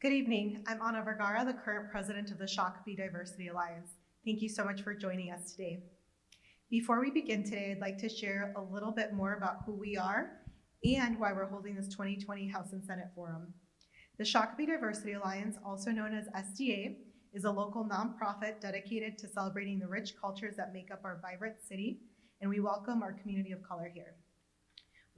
Good evening. I'm Ana Vergara, the current president of the Shakopee Diversity Alliance. Thank you so much for joining us today. Before we begin today, I'd like to share a little bit more about who we are and why we're holding this 2020 House and Senate Forum. The Shakopee Diversity Alliance, also known as SDA, is a local nonprofit dedicated to celebrating the rich cultures that make up our vibrant city, and we welcome our community of color here.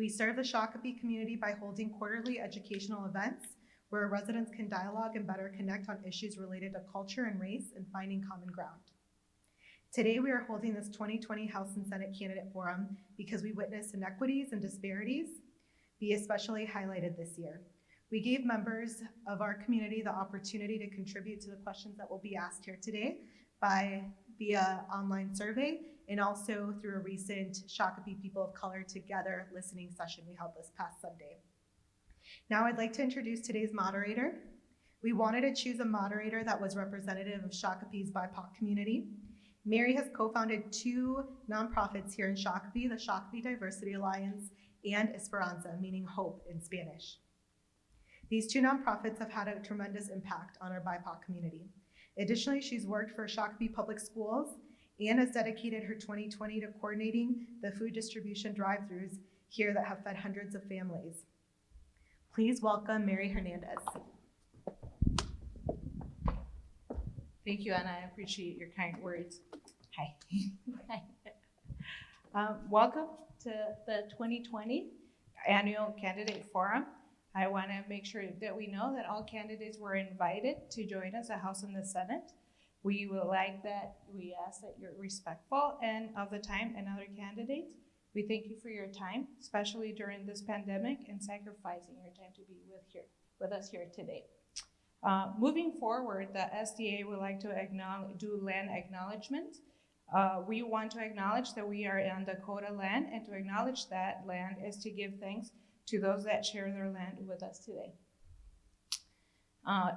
We serve the Shakopee community by holding quarterly educational events where residents can dialogue and better connect on issues related to culture and race and finding common ground. Today, we are holding this 2020 House and Senate Candidate Forum because we witnessed inequities and disparities be especially highlighted this year. We gave members of our community the opportunity to contribute to the questions that will be asked here today via online survey and also through a recent Shakopee People of Color Together listening session we held this past Sunday. Now I'd like to introduce today's moderator. We wanted to choose a moderator that was representative of Shakopee's BIPOC community. Mary has co-founded two nonprofits here in Shakopee, the Shakopee Diversity Alliance and Esperanza, meaning hope in Spanish. These two nonprofits have had a tremendous impact on our BIPOC community. Additionally, she's worked for Shakopee Public Schools and has dedicated her 2020 to coordinating the food distribution drive-thrus here that have fed hundreds of families. Please welcome Mary Hernandez. Thank you, Anna. I appreciate your kind words. Hi. Welcome to the 2020 Annual Candidate Forum. I want to make sure that we know that all candidates were invited to join us at House and the Senate. We would like that, we ask that you're respectful and of the time and other candidates. We thank you for your time, especially during this pandemic and sacrificing your time to be with us here today. Moving forward, the SDA would like to do land acknowledgement. We want to acknowledge that we are on Dakota land, and to acknowledge that land is to give thanks to those that share their land with us today.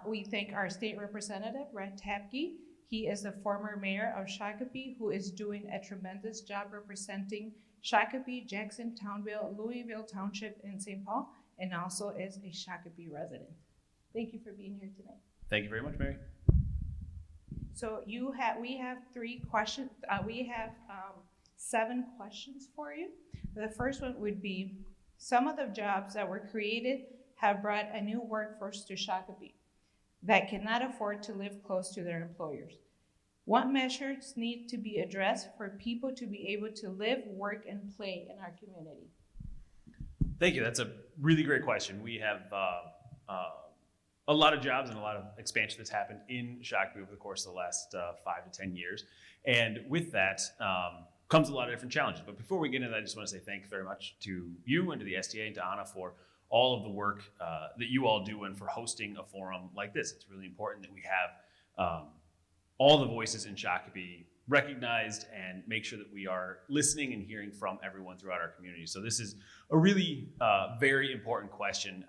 We thank our state representative, Red Tapke. He is the former mayor of Shakopee, who is doing a tremendous job representing Shakopee, Jackson, Townville, Louisville Township, and St. Paul, and also is a Shakopee resident. Thank you for being here tonight. Thank you very much, Mary. So we have 3 questions. We have 7 questions for you. The first one would be, some of the jobs that were created have brought a new workforce to Shakopee that cannot afford to live close to their employers. What measures need to be addressed for people to be able to live, work, and play in our community? Thank you. That's a really great question. We have a lot of jobs and a lot of expansion that's happened in Shakopee over the course of the last 5 to 10 years. And with that comes a lot of different challenges. But before we get into that, I just want to say thank you very much to you and to the SDA and to Anna for all of the work that you all do and for hosting a forum like this. It's really important that we have all the voices in Shakopee recognized and make sure that we are listening and hearing from everyone throughout our community. So this is a really very important question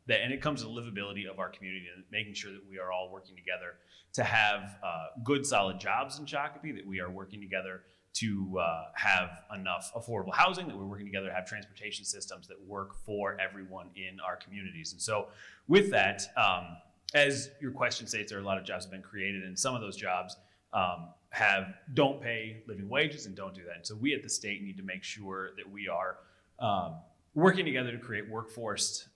and it comes to the livability of our community and making sure that we are all working together to have good, solid jobs in Shakopee, that we are working together to have enough affordable housing, that we're working together to have transportation systems that work for everyone in our communities. And so with that, as your question states, there are a lot of jobs that have been created, and some of those jobs don't pay living wages and don't do that. And so we at the state need to make sure that we are working together to create workforce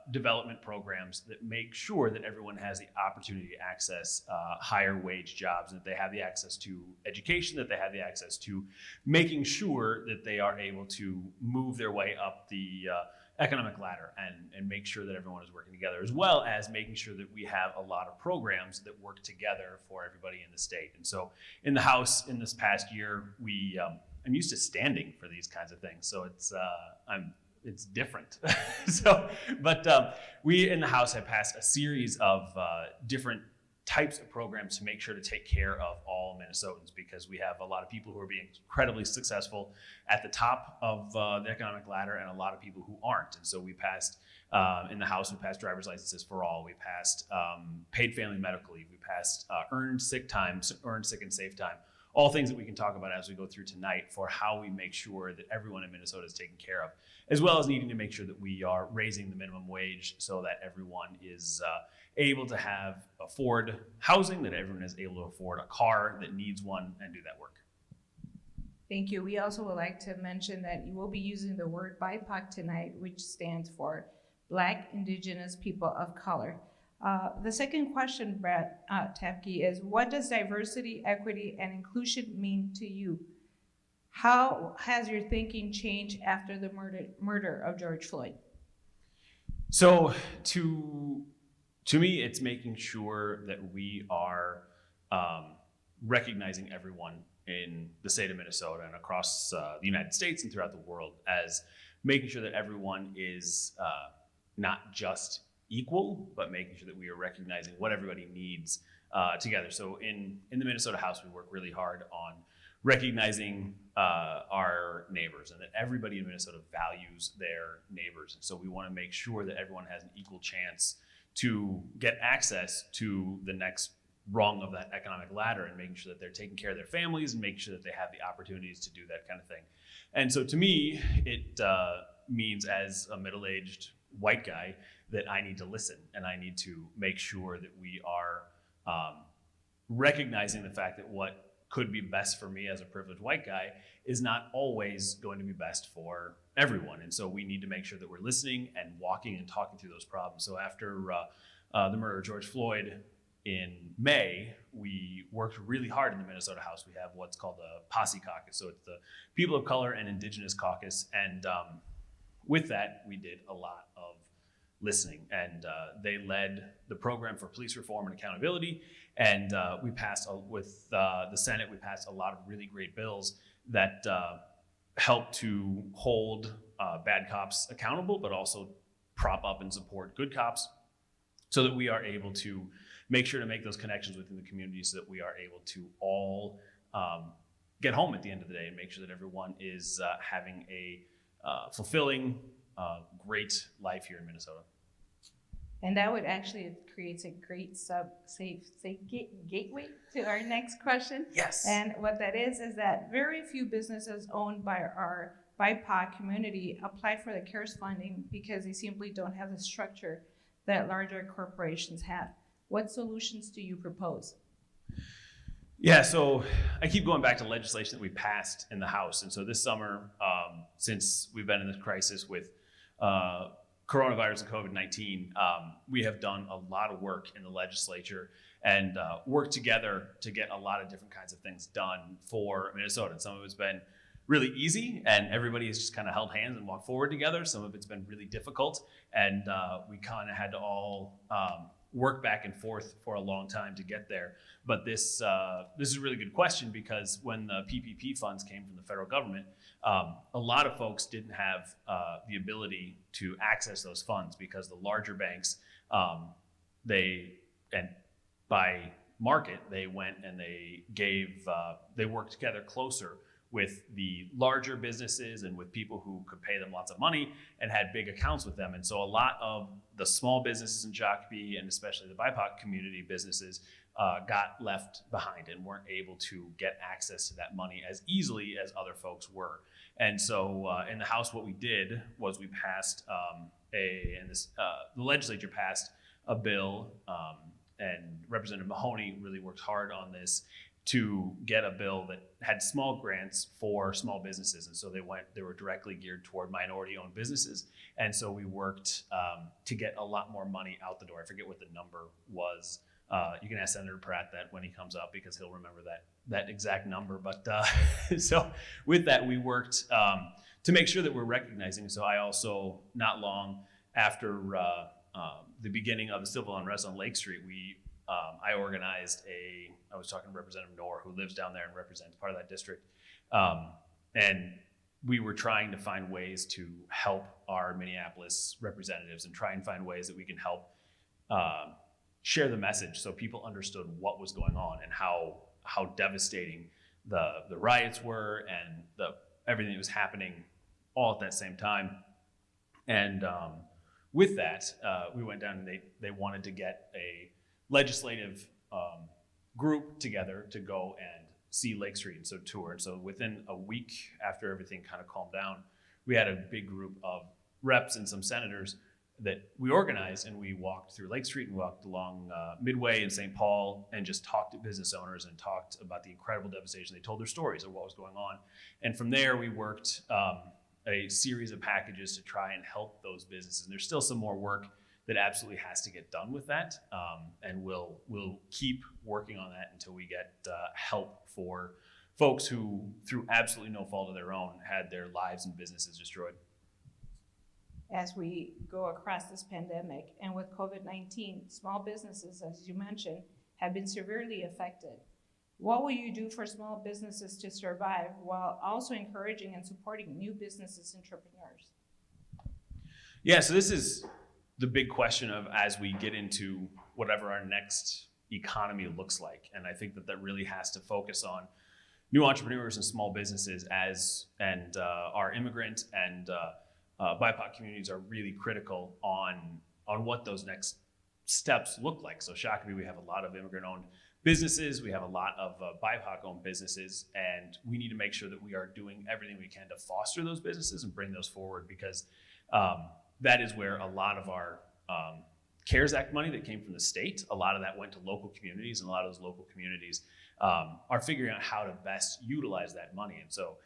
development programs that make sure that everyone has the opportunity to access higher wage jobs, and that they have the access to education, that they have the access to making sure that they are able to move their way up the economic ladder and make sure that everyone is working together, as well as making sure that we have a lot of programs that work together for everybody in the state. And so in the House in this past year, I'm used to standing for these kinds of things, so it's different. But we in the House have passed a series of different types of programs to make sure to take care of all Minnesotans, because we have a lot of people who are being incredibly successful at the top of the economic ladder and a lot of people who aren't. And so we passed, in the House, we passed driver's licenses for all. We passed paid family medical leave. We passed earned sick time, earned sick and safe time. All things that we can talk about as we go through tonight for how we make sure that everyone in Minnesota is taken care of, as well as needing to make sure that we are raising the minimum wage so that everyone is able to afford housing, that everyone is able to afford a car that needs one and do that work. Thank you. We also would like to mention that you will be using the word BIPOC tonight, which stands for Black, Indigenous, People of Color. The second question, Brad Tapke, is what does diversity, equity, and inclusion mean to you? How has your thinking changed after the murder of George Floyd? So to me, it's making sure that we are recognizing everyone in the state of Minnesota and across the United States and throughout the world as making sure that everyone is not just equal, but making sure that we are recognizing what everybody needs together. So in the Minnesota House, we work really hard on recognizing our neighbors and that everybody in Minnesota values their neighbors. And so we want to make sure that everyone has an equal chance to get access to the next rung of that economic ladder and making sure that they're taking care of their families and making sure that they have the opportunities to do that kind of thing. And so to me, it means as a middle-aged white guy that I need to listen and I need to make sure that we are recognizing the fact that what could be best for me as a privileged white guy is not always going to be best for everyone. And so we need to make sure that we're listening and walking and talking through those problems. So after the murder of George Floyd in May, we worked really hard in the Minnesota House. We have what's called the Posse Caucus. So it's the People of Color and Indigenous Caucus. And with that, we did a lot of listening. And they led the program for police reform and accountability. And we passed, with the Senate, we passed a lot of really great bills that help to hold bad cops accountable, but also prop up and support good cops so that we are able to make sure to make those connections within the community so that we are able to all get home at the end of the day and make sure that everyone is having a fulfilling, great life here in Minnesota. And that would actually create a great gateway to our next question. Yes. And what that is that very few businesses owned by our BIPOC community apply for the CARES funding because they simply don't have the structure that larger corporations have. What solutions do you propose? Yeah, so I keep going back to legislation that we passed in the House. And so this summer, since we've been in this crisis with coronavirus and COVID-19, we have done a lot of work in the legislature and worked together to get a lot of different kinds of things done for Minnesota. And some of it's been really easy and everybody has just kind of held hands and walked forward together. Some of it's been really difficult and we kind of had to all work back and forth for a long time to get there. But this is a really good question because when the PPP funds came from the federal government, a lot of folks didn't have the ability to access those funds because the larger banks, by market, they went and they worked together closer with the larger businesses and with people who could pay them lots of money and had big accounts with them. And so a lot of the small businesses in Shakopee and especially the BIPOC community businesses got left behind and weren't able to get access to that money as easily as other folks were. And so in the House, what we did was we passed the legislature passed a bill and Representative Mahoney really worked hard on this to get a bill that had small grants for small businesses. And so they were directly geared toward minority-owned businesses. And so we worked to get a lot more money out the door. I forget what the number was. You can ask Senator Pratt that when he comes up because he'll remember that exact number. But so with that, we worked to make sure that we're recognizing. So I also, not long after the beginning of the civil unrest on Lake Street, I organized I was talking to Representative Knorr, who lives down there and represents part of that district. And we were trying to find ways to help our Minneapolis representatives and try and find ways that we can help share the message so people understood what was going on and how devastating the riots were and everything that was happening all at that same time. And with that, we went down and they wanted to get a legislative group together to go and see Lake Street and so tour. And so within a week after everything kind of calmed down, we had a big group of reps and some senators that we organized, and we walked through Lake Street and walked along Midway in St. Paul and just talked to business owners and talked about the incredible devastation. They told their stories of what was going on. And from there, we worked a series of packages to try and help those businesses. And there's still some more work that absolutely has to get done with that. And we'll keep working on that until we get help for folks who, through absolutely no fault of their own, had their lives and businesses destroyed. As we go across this pandemic and with COVID-19, small businesses, as you mentioned, have been severely affected. What will you do for small businesses to survive while also encouraging and supporting new businesses, entrepreneurs? Yeah, so this is the big question of as we get into whatever our next economy looks like. And I think that really has to focus on new entrepreneurs and small businesses and our immigrant and BIPOC communities are really critical on what those next steps look like. So Shakopee, we have a lot of immigrant-owned businesses. We have a lot of BIPOC-owned businesses, and we need to make sure that we are doing everything we can to foster those businesses and bring those forward, because that is where a lot of our CARES Act money that came from the state, a lot of that went to local communities, and a lot of those local communities are figuring out how to best utilize that money. And so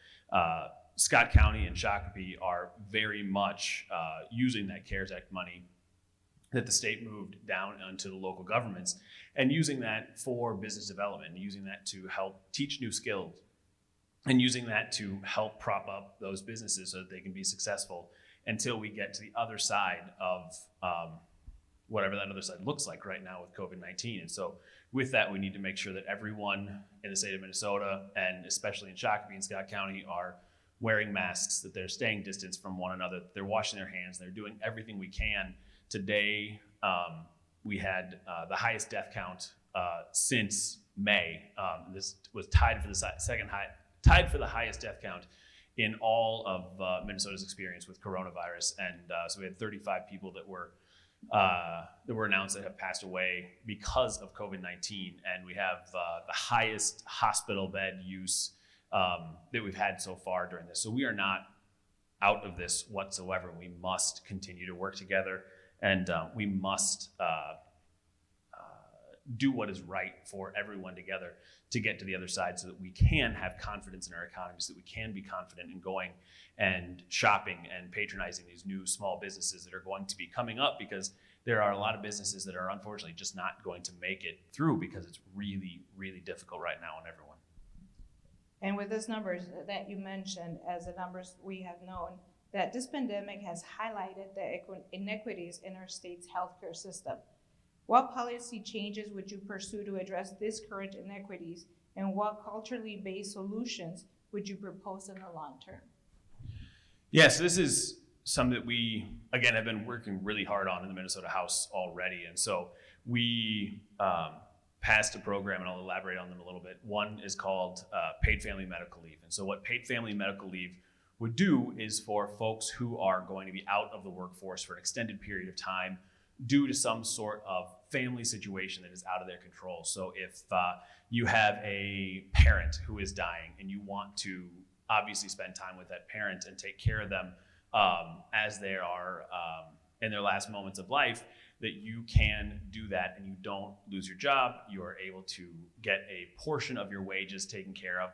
Scott County and Shakopee are very much using that CARES Act money that the state moved down onto the local governments, and using that for business development, and using that to help teach new skills, and using that to help prop up those businesses so that they can be successful until we get to the other side of whatever that other side looks like right now with COVID-19. And so with that, we need to make sure that everyone in the state of Minnesota, and especially in Shakopee and Scott County, are wearing masks, that they're staying distance from one another, they're washing their hands, they're doing everything we can. Today, we had the highest death count since May. This was tied for the highest death count in all of Minnesota's experience with coronavirus. And so we had 35 people that were announced that have passed away because of COVID-19. And we have the highest hospital bed use that we've had so far during this. So we are not out of this whatsoever. We must continue to work together, and we must do what is right for everyone together to get to the other side, so that we can have confidence in our economy, so that we can be confident in going and shopping and patronizing these new small businesses that are going to be coming up, because there are a lot of businesses that are unfortunately just not going to make it through, because it's really, really difficult right now on everyone. And with those numbers that you mentioned, as the numbers we have known, that this pandemic has highlighted the inequities in our state's healthcare system. What policy changes would you pursue to address these current inequities, and what culturally based solutions would you propose in the long term? Yes, this is something that we, again, have been working really hard on in the Minnesota House already. And so we passed a program, and I'll elaborate on them a little bit. One is called paid family medical leave. And so what paid family medical leave would do is for folks who are going to be out of the workforce for an extended period of time due to some sort of family situation that is out of their control. So if you have a parent who is dying and you want to obviously spend time with that parent and take care of them as they are in their last moments of life, that you can do that and you don't lose your job. You are able to get a portion of your wages taken care of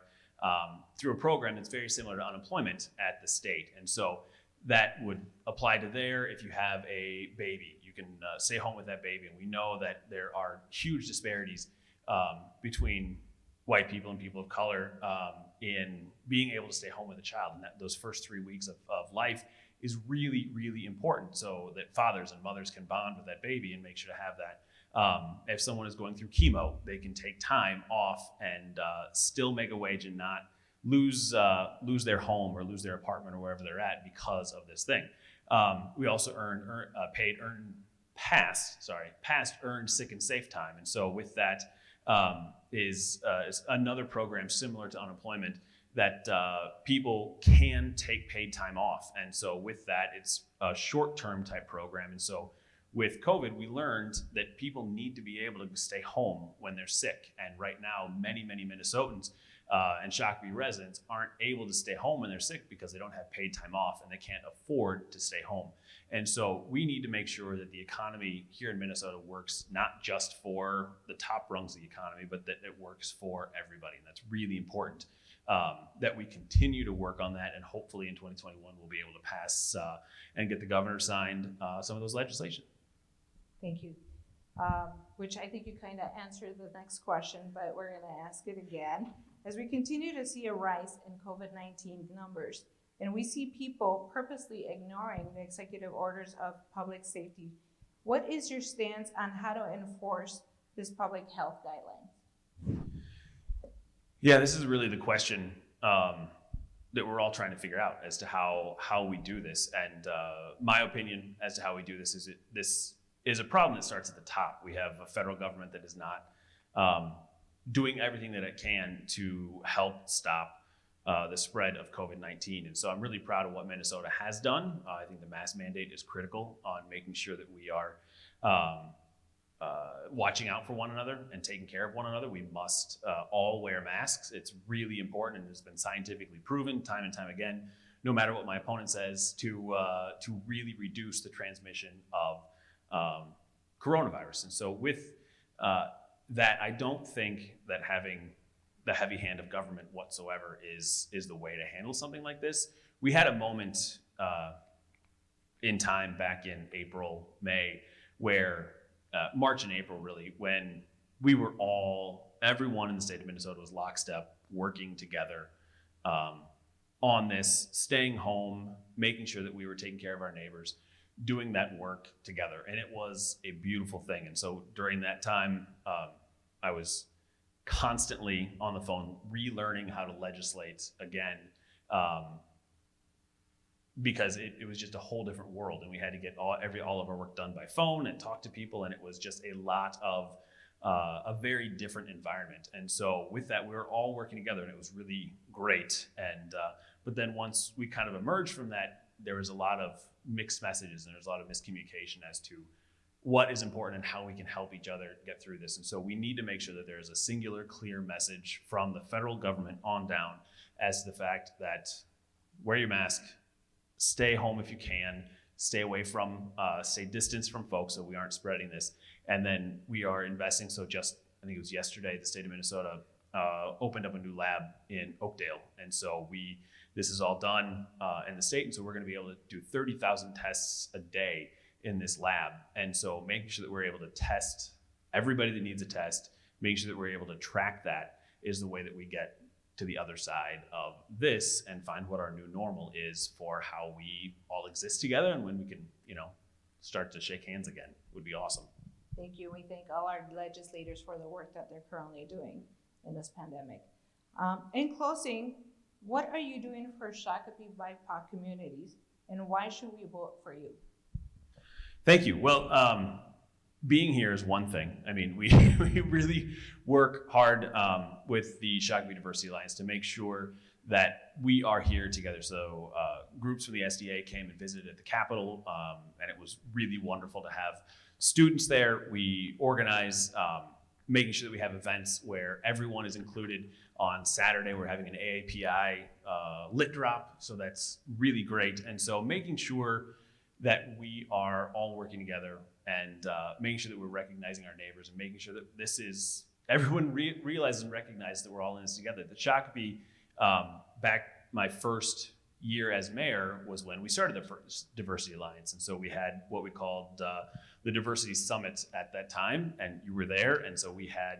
through a program that's very similar to unemployment at the state. And so that would apply to there. If you have a baby, you can stay home with that baby. And we know that there are huge disparities between white people and people of color in being able to stay home with a child. And that those first 3 weeks of life is really, really important, so that fathers and mothers can bond with that baby and make sure to have that. If someone is going through chemo, they can take time off and still make a wage and not lose their home or lose their apartment or wherever they're at because of this thing. We also past earned sick and safe time. And so with that is another program similar to unemployment that people can take paid time off. And so with that, it's a short-term type program. And so with COVID, we learned that people need to be able to stay home when they're sick. And right now, many, many Minnesotans and Shakopee residents aren't able to stay home when they're sick because they don't have paid time off and they can't afford to stay home. And so we need to make sure that the economy here in Minnesota works not just for the top rungs of the economy, but that it works for everybody. And that's really important, that we continue to work on that. And hopefully in 2021, we'll be able to pass and get the governor signed some of those legislation. Thank you. Which I think you kind of answered the next question, but we're going to ask it again. As we continue to see a rise in COVID-19 numbers, and we see people purposely ignoring the executive orders of public safety, what is your stance on how to enforce this public health guideline? Yeah, this is really the question that we're all trying to figure out as to how we do this. And my opinion as to how we do this is this is a problem that starts at the top. We have a federal government that is not doing everything that it can to help stop the spread of COVID-19. And so I'm really proud of what Minnesota has done. I think the mask mandate is critical on making sure that we are watching out for one another and taking care of one another. We must all wear masks. It's really important, and it's been scientifically proven time and time again, no matter what my opponent says, to really reduce the transmission of coronavirus. And so with that, I don't think that having the heavy hand of government whatsoever is the way to handle something like this. We had a moment in time back in April, May, where March and April really, when we were everyone in the state of Minnesota was lockstep, working together on this, staying home, making sure that we were taking care of our neighbors, doing that work together. And it was a beautiful thing. And so during that time, I was constantly on the phone, relearning how to legislate again, because it was just a whole different world, and we had to get all of our work done by phone and talk to people, and it was just a lot of a very different environment. And so with that, we were all working together, and it was really great. And but then once we kind of emerged from that, there was a lot of mixed messages, and there's a lot of miscommunication as to what is important and how we can help each other get through this. And so we need to make sure that there is a singular, clear message from the federal government on down as to the fact that wear your mask, stay home if you can, stay away from, stay distance from folks so we aren't spreading this. And then we are investing. So just, I think it was yesterday, the state of Minnesota opened up a new lab in Oakdale. And so this is all done in the state. And so we're gonna be able to do 30,000 tests a day in this lab. And so making sure that we're able to test everybody that needs a test, making sure that we're able to track that is the way that we get to the other side of this and find what our new normal is for how we all exist together, and when we can, start to shake hands again would be awesome. Thank you. We thank all our legislators for the work that they're currently doing in this pandemic. In closing, what are you doing for Shakopee BIPOC communities, and why should we vote for you? Thank you. Well, being here is one thing. I mean, we really work hard with the Shakopee Diversity Alliance to make sure that we are here together. So groups from the SDA came and visited at the Capitol, and it was really wonderful to have students there. We organize making sure that we have events where everyone is included. On Saturday, we're having an AAPI lit drop, so that's really great. And so making sure that we are all working together and making sure that we're recognizing our neighbors and making sure that this is, everyone realizes and recognizes that we're all in this together. The Shakopee, back my first year as mayor was when we started the first Diversity Alliance. And so we had what we called the Diversity Summit at that time, and you were there. And so we had,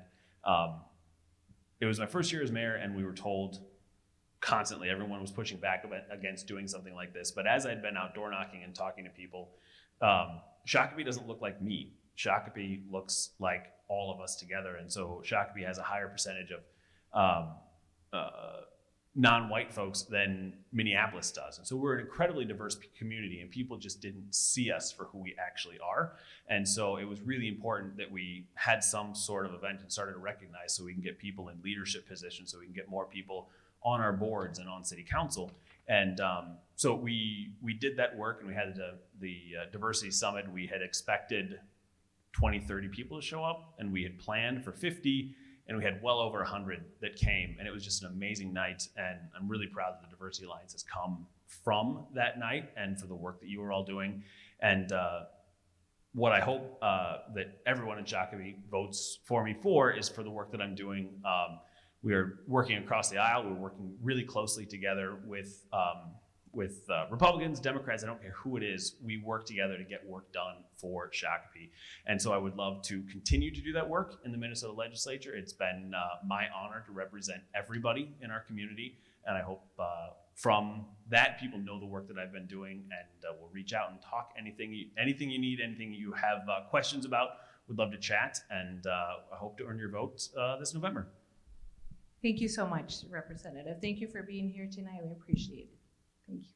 it was my first year as mayor, and we were told constantly, everyone was pushing back against doing something like this. But as I'd been out door knocking and talking to people, Shakopee doesn't look like me. Shakopee looks like all of us together. And so Shakopee has a higher percentage of non-white folks than Minneapolis does. And so we're an incredibly diverse community, and people just didn't see us for who we actually are. And so it was really important that we had some sort of event and started to recognize, so we can get people in leadership positions, so we can get more people on our boards and on city council. And so we did that work, and we had the diversity summit. We had expected 20, 30 people to show up, and we had planned for 50, and we had well over 100 that came, and it was just an amazing night. And I'm really proud that the Diversity Alliance has come from that night and for the work that you were all doing. And what I hope that everyone in Shakopee votes for me for is for the work that I'm doing. We are working across the aisle. We're working really closely together with Republicans, Democrats, I don't care who it is. We work together to get work done for Shakopee. And so I would love to continue to do that work in the Minnesota legislature. It's been my honor to represent everybody in our community. And I hope from that, people know the work that I've been doing, and will reach out and talk anything you need, anything you have questions about. Would love to chat, and I hope to earn your vote this November. Thank you so much, Representative. Thank you for being here tonight. We appreciate it. Thank you.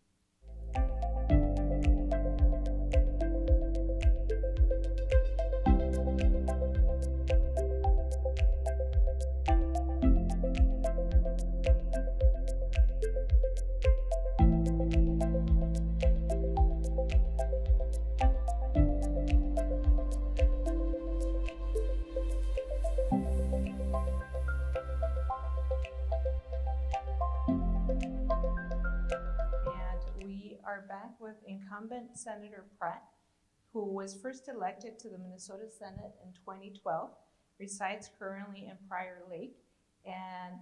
Back with incumbent Senator Pratt, who was first elected to the Minnesota Senate in 2012, resides currently in Prior Lake, and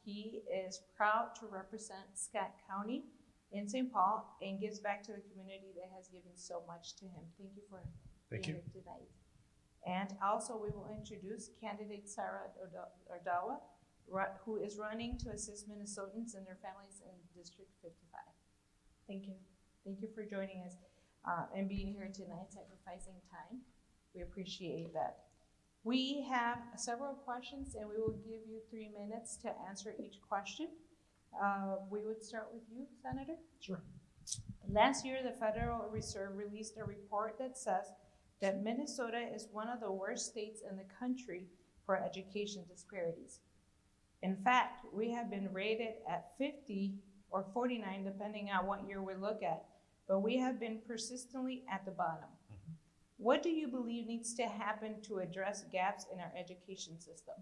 he is proud to represent Scott County in St. Paul and gives back to the community that has given so much to him. Thank you for being here tonight. And also we will introduce candidate Sarah Ordawa, who is running to assist Minnesotans and their families in District 55. Thank you. Thank you for joining us and being here tonight, sacrificing time. We appreciate that. We have several questions, and we will give you 3 minutes to answer each question. We would start with you, Senator. Sure. Last year, the Federal Reserve released a report that says that Minnesota is one of the worst states in the country for education disparities. In fact, we have been rated at 50 or 49, depending on what year we look at, but we have been persistently at the bottom. Mm-hmm. What do you believe needs to happen to address gaps in our education system?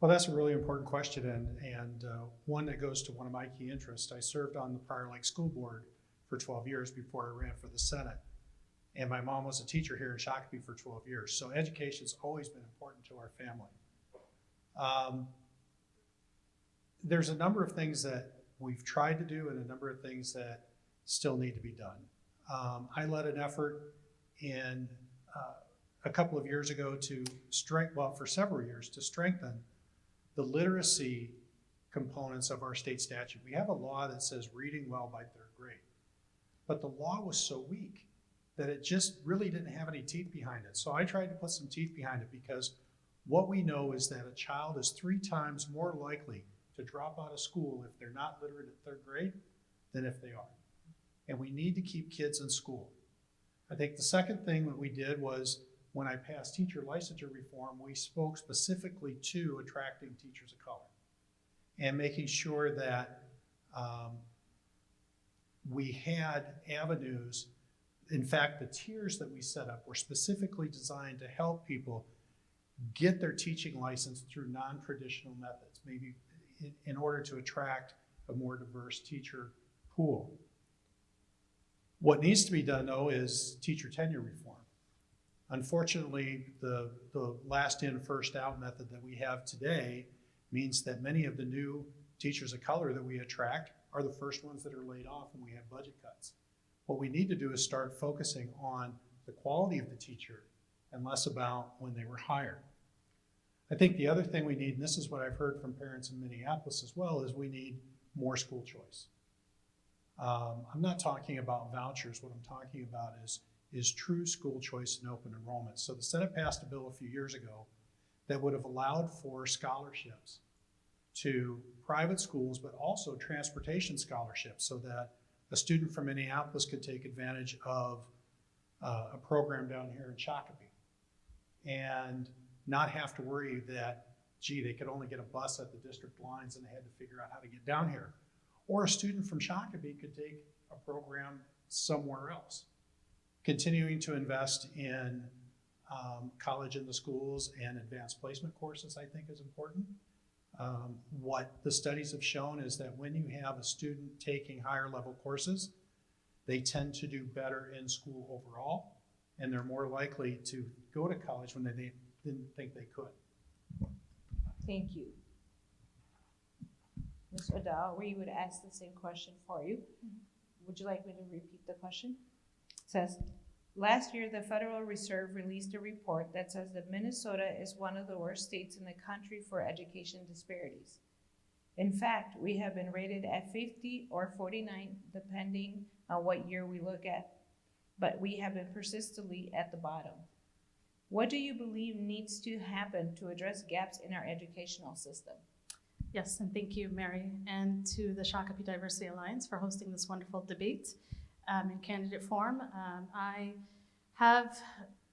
Well, that's a really important question, and one that goes to one of my key interests. I served on the Prior Lake School Board for 12 years before I ran for the Senate, and my mom was a teacher here in Shakopee for 12 years, so education's always been important to our family. There's a number of things that we've tried to do and a number of things that still need to be done. I led an effort in a couple of years ago for several years, to strengthen the literacy components of our state statute. We have a law that says reading well by 3rd grade, but the law was so weak that it just really didn't have any teeth behind it. So I tried to put some teeth behind it, because what we know is that a child is 3 times more likely to drop out of school if they're not literate at 3rd grade than if they are. And we need to keep kids in school. I think the second thing that we did was, when I passed teacher licensure reform, we spoke specifically to attracting teachers of color and making sure that we had avenues. In fact, the tiers that we set up were specifically designed to help people get their teaching license through non-traditional methods, maybe in order to attract a more diverse teacher pool. What needs to be done, though, is teacher tenure reform. Unfortunately, the last in, first out method that we have today means that many of the new teachers of color that we attract are the first ones that are laid off when we have budget cuts. What we need to do is start focusing on the quality of the teacher and less about when they were hired. I think the other thing we need, and this is what I've heard from parents in Minneapolis as well, is we need more school choice. I'm not talking about vouchers. What I'm talking about is true school choice and open enrollment. So the Senate passed a bill a few years ago that would have allowed for scholarships to private schools, but also transportation scholarships, so that a student from Minneapolis could take advantage of a program down here in Shakopee and not have to worry that, gee, they could only get a bus at the district lines and they had to figure out how to get down here. Or a student from Shakopee could take a program somewhere else. Continuing to invest in college in the schools and advanced placement courses, I think, is important. What the studies have shown is that when you have a student taking higher level courses, they tend to do better in school overall, and they're more likely to go to college when they didn't think they could. Thank you. Ms. O'Dowd, we would ask the same question for you. Would you like me to repeat the question? It says, last year, the Federal Reserve released a report that says that Minnesota is one of the worst states in the country for education disparities. In fact, we have been rated at 50 or 49, depending on what year we look at, but we have been persistently at the bottom. What do you believe needs to happen to address gaps in our educational system? Yes, and thank you, Mary, and to the Shakopee Diversity Alliance for hosting this wonderful debate in candidate form. I have,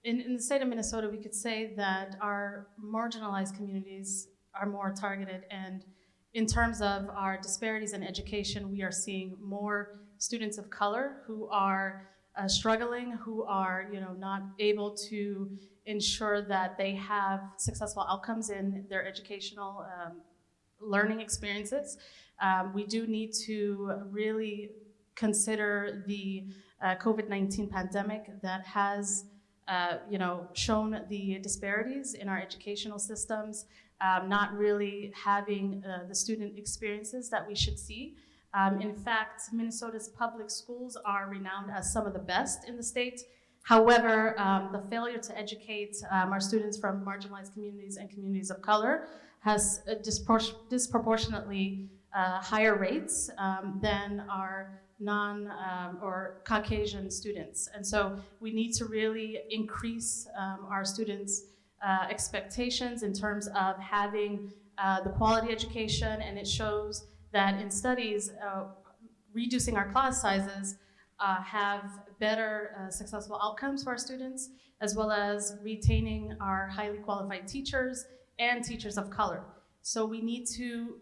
in the state of Minnesota, we could say that our marginalized communities are more targeted, and in terms of our disparities in education, we are seeing more students of color who are struggling, who are not able to ensure that they have successful outcomes in their educational learning experiences. We do need to really consider the COVID-19 pandemic that has shown the disparities in our educational systems, not really having the student experiences that we should see. In fact, Minnesota's public schools are renowned as some of the best in the state. However, the failure to educate our students from marginalized communities and communities of color has disproportionately higher rates than our or Caucasian students. And so we need to really increase our students' expectations in terms of having the quality education, and it shows that in studies, reducing our class sizes have better successful outcomes for our students, as well as retaining our highly qualified teachers and teachers of color. So we need to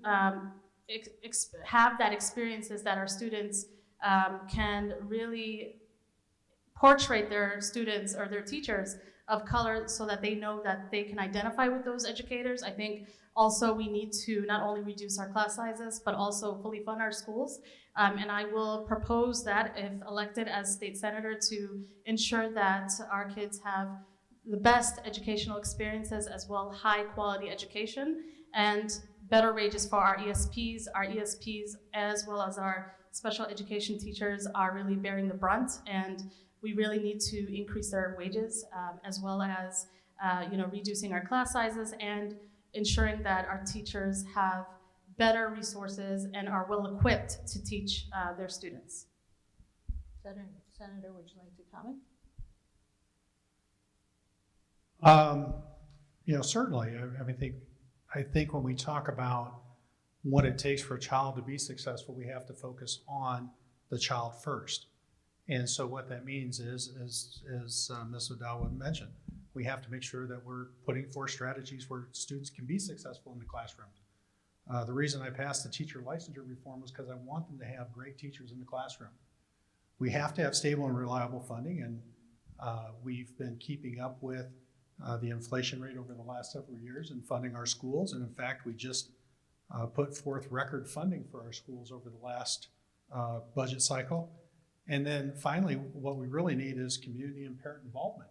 have that experiences that our students can really portray their students or their teachers of color so that they know that they can identify with those educators. I think also we need to not only reduce our class sizes, but also fully fund our schools. And I will propose that if elected as state senator to ensure that our kids have the best educational experiences as well, high quality education and better wages for our ESPs. Our ESPs as well as our special education teachers are really bearing the brunt, and we really need to increase their wages as well as reducing our class sizes and ensuring that our teachers have better resources and are well equipped to teach their students. Senator, would you like to comment? Certainly. I think when we talk about what it takes for a child to be successful, we have to focus on the child first. And so what that means is, as Ms. O'Dowd mentioned, we have to make sure that we're putting forth strategies where students can be successful in the classroom. The reason I passed the teacher licensure reform was because I want them to have great teachers in the classroom. We have to have stable and reliable funding, and we've been keeping up with the inflation rate over the last several years and funding our schools. And in fact, we just put forth record funding for our schools over the last budget cycle. And then finally, what we really need is community and parent involvement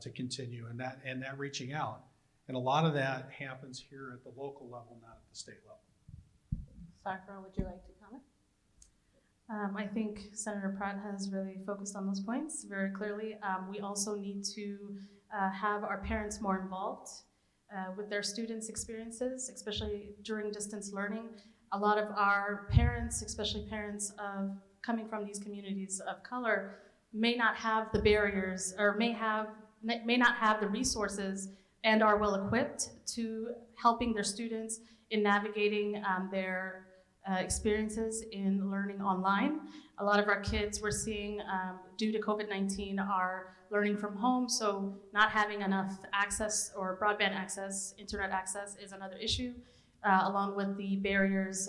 to continue, and that reaching out. And a lot of that happens here at the local level, not at the state level. Sakura, would you like to comment? I think Senator Pratt has really focused on those points very clearly. We also need to have our parents more involved with their students' experiences, especially during distance learning. A lot of our parents, especially parents of coming from these communities of color, may not have the barriers or may not have the resources and are well equipped to helping their students in navigating their experiences in learning online. A lot of our kids we're seeing due to COVID-19 are learning from home, so not having enough access or broadband access, internet access is another issue, along with the barriers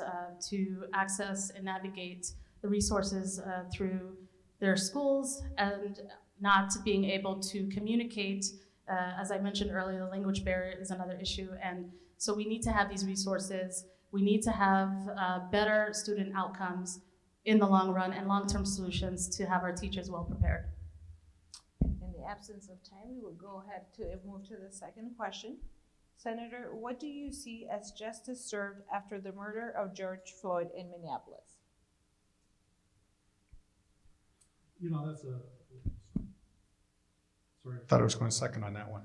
to access and navigate the resources through their schools and not being able to communicate As I mentioned earlier, the language barrier is another issue. And so we need to have these resources. We need to have better student outcomes in the long run and long-term solutions to have our teachers well prepared. In the absence of time, we will go ahead to move to the second question. Senator, what do you see as justice served after the murder of George Floyd in Minneapolis? You know, that's a, sorry, I thought I was going second on that one.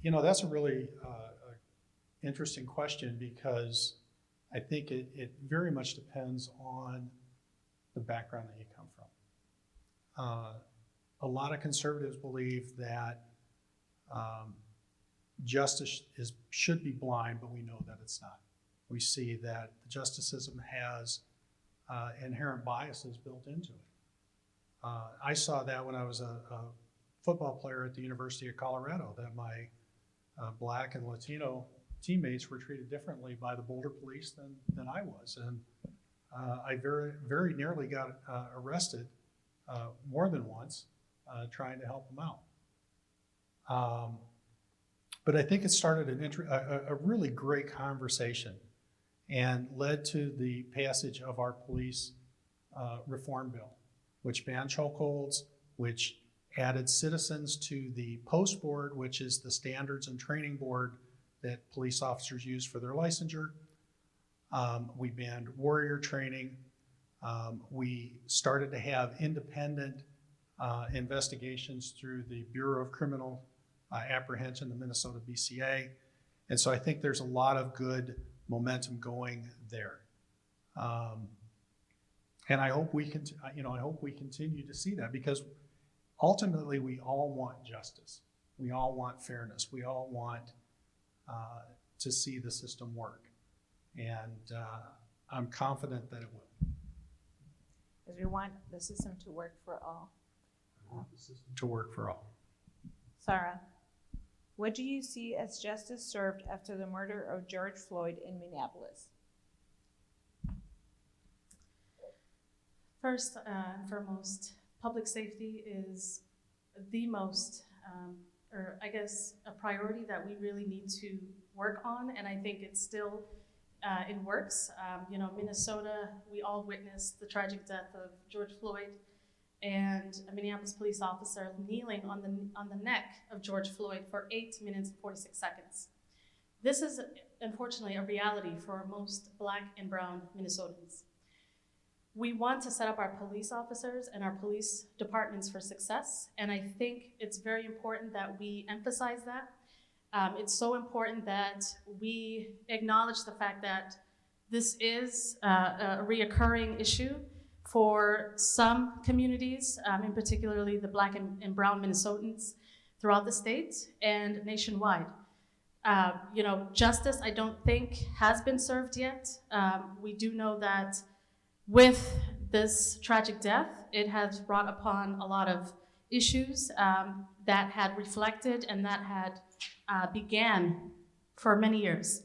You know, that's a really interesting question, because I think it very much depends on the background that you come from. A lot of conservatives believe that justice should be blind, but we know that it's not. We see that the justice system has inherent biases built into it. I saw that when I was a football player at the University of Colorado, that my Black and Latino teammates were treated differently by the Boulder police than I was. And I very nearly got arrested more than once trying to help them out. But I think it started a really great conversation and led to the passage of our police reform bill, which banned chokeholds, which added citizens to the post board, which is the standards and training board that police officers use for their licensure. We banned warrior training. We started to have independent investigations through the Bureau of Criminal Apprehension, the Minnesota BCA. And so I think there's a lot of good momentum going there. And I hope we can, I hope we continue to see that, because ultimately we all want justice. We all want fairness. We all want to see the system work. And I'm confident that it will. Because we want the system to work for all. I want the system to work for all. Sarah, what do you see as justice served after the murder of George Floyd in Minneapolis? First and foremost, public safety is the most, or I guess a priority that we really need to work on, and I think it's still in works. Minnesota, we all witnessed the tragic death of George Floyd, and a Minneapolis police officer kneeling on the neck of George Floyd for 8 minutes and 46 seconds. This is unfortunately a reality for most Black and brown Minnesotans. We want to set up our police officers and our police departments for success, and I think it's very important that we emphasize that. It's so important that we acknowledge the fact that this is a reoccurring issue for some communities, in particularly the Black and brown Minnesotans throughout the state and nationwide. Justice, I don't think, has been served yet. We do know that with this tragic death, it has brought upon a lot of issues that had reflected and that had began for many years.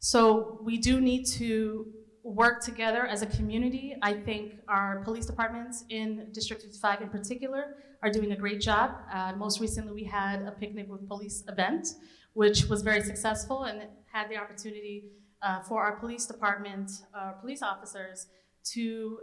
So we do need to work together as a community. I think our police departments in District 55 in particular are doing a great job. Most recently we had a picnic with police event, which was very successful, and it had the opportunity for our police department, police officers to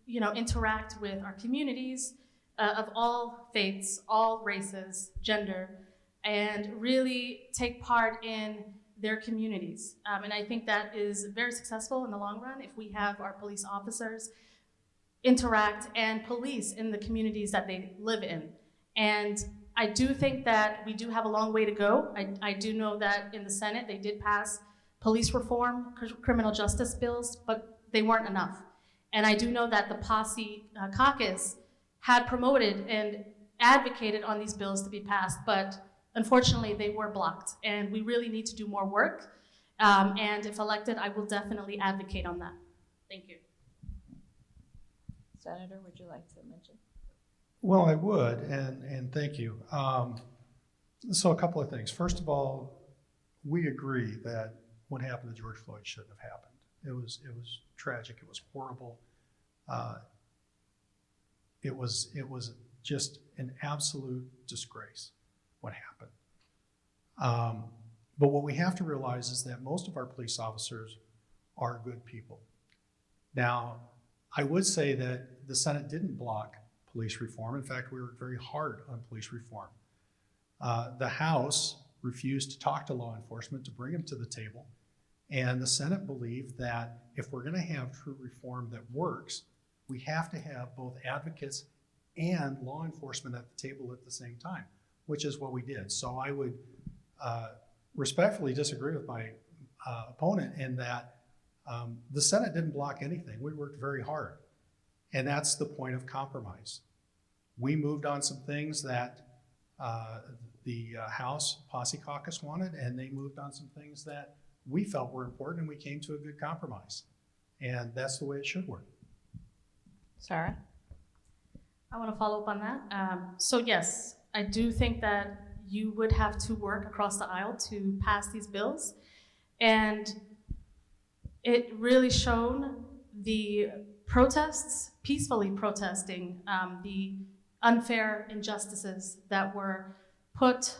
interact with our communities of all faiths, all races, gender, and really take part in their communities. And I think that is very successful in the long run if we have our police officers interact and police in the communities that they live in. And I do think that we do have a long way to go. I do know that in the Senate they did pass police reform, criminal justice bills, but they weren't enough. And I do know that the Posse caucus had promoted and advocated on these bills to be passed, but unfortunately they were blocked. And we really need to do more work. And if elected, I will definitely advocate on that. Thank you. Senator, would you like to mention? Well, I would, and thank you. So a couple of things. First of all, we agree that what happened to George Floyd shouldn't have happened. It was tragic. It was horrible. It was just an absolute disgrace. what happened. But what we have to realize is that most of our police officers are good people. Now, I would say that the Senate didn't block police reform. In fact, we worked very hard on police reform. The House refused to talk to law enforcement, to bring them to the table. And the Senate believed that if we're going to have true reform that works, we have to have both advocates and law enforcement at the table at the same time, which is what we did. So I would respectfully disagree with my opponent in that the Senate didn't block anything. We worked very hard. And that's the point of compromise. We moved on some things that the House Posse Caucus wanted, and they moved on some things that we felt were important, and we came to a good compromise. And that's the way it should work. Sarah? I want to follow up on that. So yes, I do think that you would have to work across the aisle to pass these bills. And it really shown the protests, peacefully protesting the unfair injustices that were put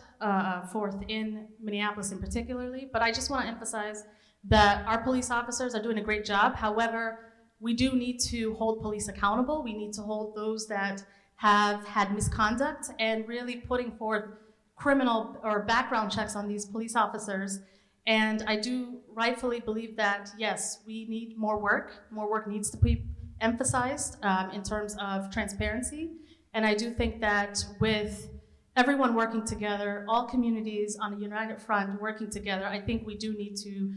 forth in Minneapolis in particularly. But I just want to emphasize that our police officers are doing a great job. However, we do need to hold police accountable. We need to hold those that have had misconduct and really putting forth criminal or background checks on these police officers. And I do rightfully believe that, yes, we need more work. More work needs to be emphasized in terms of transparency. And I do think that with everyone working together, all communities on a united front working together, I think we do need to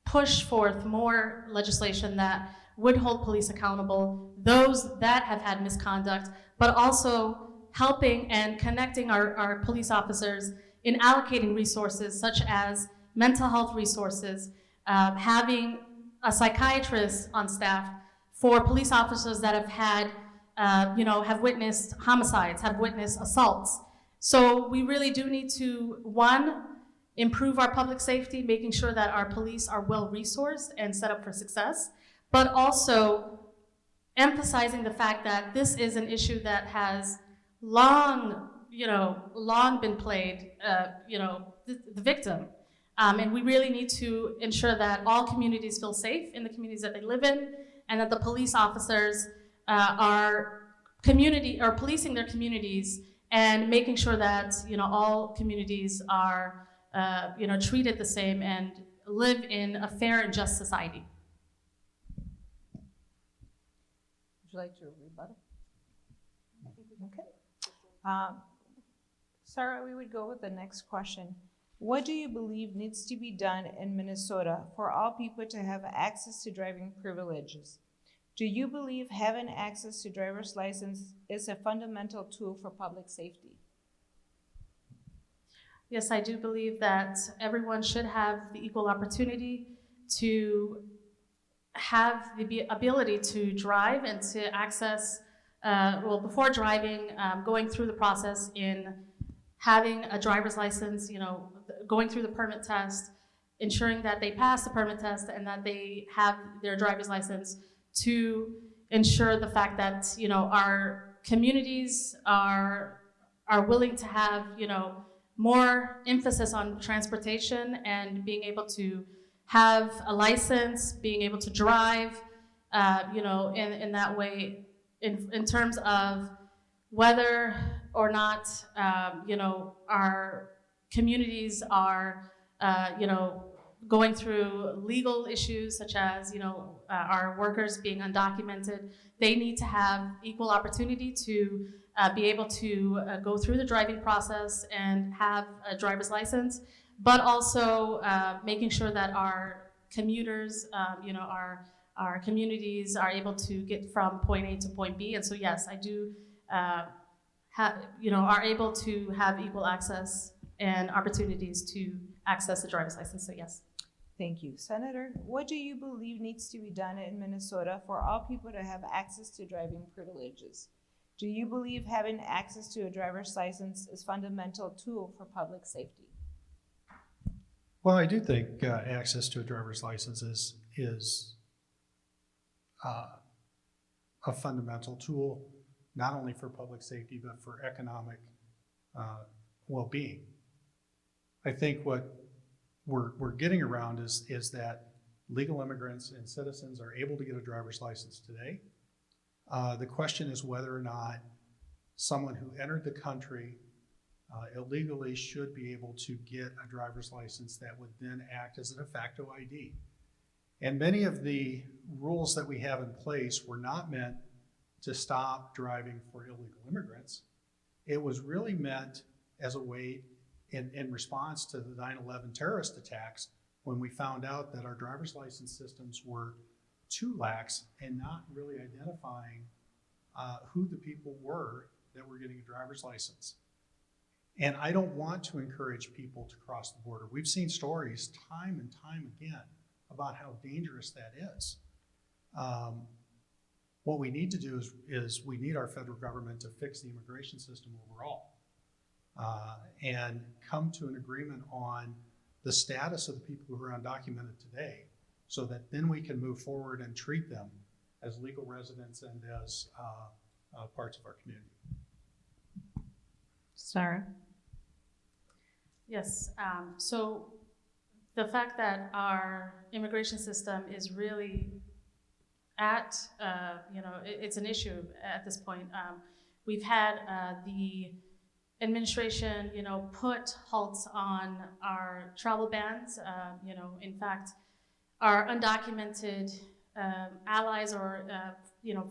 push forth more legislation that would hold police accountable, those that have had misconduct, but also helping and connecting our police officers in allocating resources such as mental health resources, having a psychiatrist on staff for police officers that have had, have witnessed homicides, have witnessed assaults. So we really do need to, one, improve our public safety, making sure that our police are well-resourced and set up for success, but also emphasizing the fact that this is an issue that has long been played, the victim. And we really need to ensure that all communities feel safe in the communities that they live in, and that the police officers are policing their communities and making sure that all communities are treated the same and live in a fair and just society. Would you like to rebuttal? Okay. Sarah, we would go with the next question. What do you believe needs to be done in Minnesota for all people to have access to driving privileges? Do you believe having access to driver's license is a fundamental tool for public safety? Yes, I do believe that everyone should have the equal opportunity to have the ability to drive and to access, before driving, going through the process in having a driver's license, going through the permit test, ensuring that they pass the permit test and that they have their driver's license, to ensure the fact that our communities are willing to have more emphasis on transportation and being able to have a license, being able to drive, in that way, in terms of whether or not our communities are going through legal issues such as our workers being undocumented. They need to have equal opportunity to be able to go through the driving process and have a driver's license, but also making sure that our commuters, our communities are able to get from point A to point B. And so yes, I do are able to have equal access and opportunities to access the driver's license, so yes. Thank you. Senator, what do you believe needs to be done in Minnesota for all people to have access to driving privileges? Do you believe having access to a driver's license is a fundamental tool for public safety? Well, I do think access to a driver's license is a fundamental tool, not only for public safety, but for economic well-being. I think what we're getting around is that legal immigrants and citizens are able to get a driver's license today. The question is whether or not someone who entered the country illegally should be able to get a driver's license that would then act as a de facto ID. And many of the rules that we have in place were not meant to stop driving for illegal immigrants. It was really meant as a way in response to the 9/11 terrorist attacks, when we found out that our driver's license systems were too lax and not really identifying who the people were that were getting a driver's license. And I don't want to encourage people to cross the border. We've seen stories time and time again about how dangerous that is. What we need to do is we need our federal government to fix the immigration system overall and come to an agreement on the status of the people who are undocumented today, so that then we can move forward and treat them as legal residents and as parts of our community. Sarah? Yes, so the fact that our immigration system is really at, it's an issue at this point. We've had the administration, put halts on our travel bans. In fact, our undocumented allies or,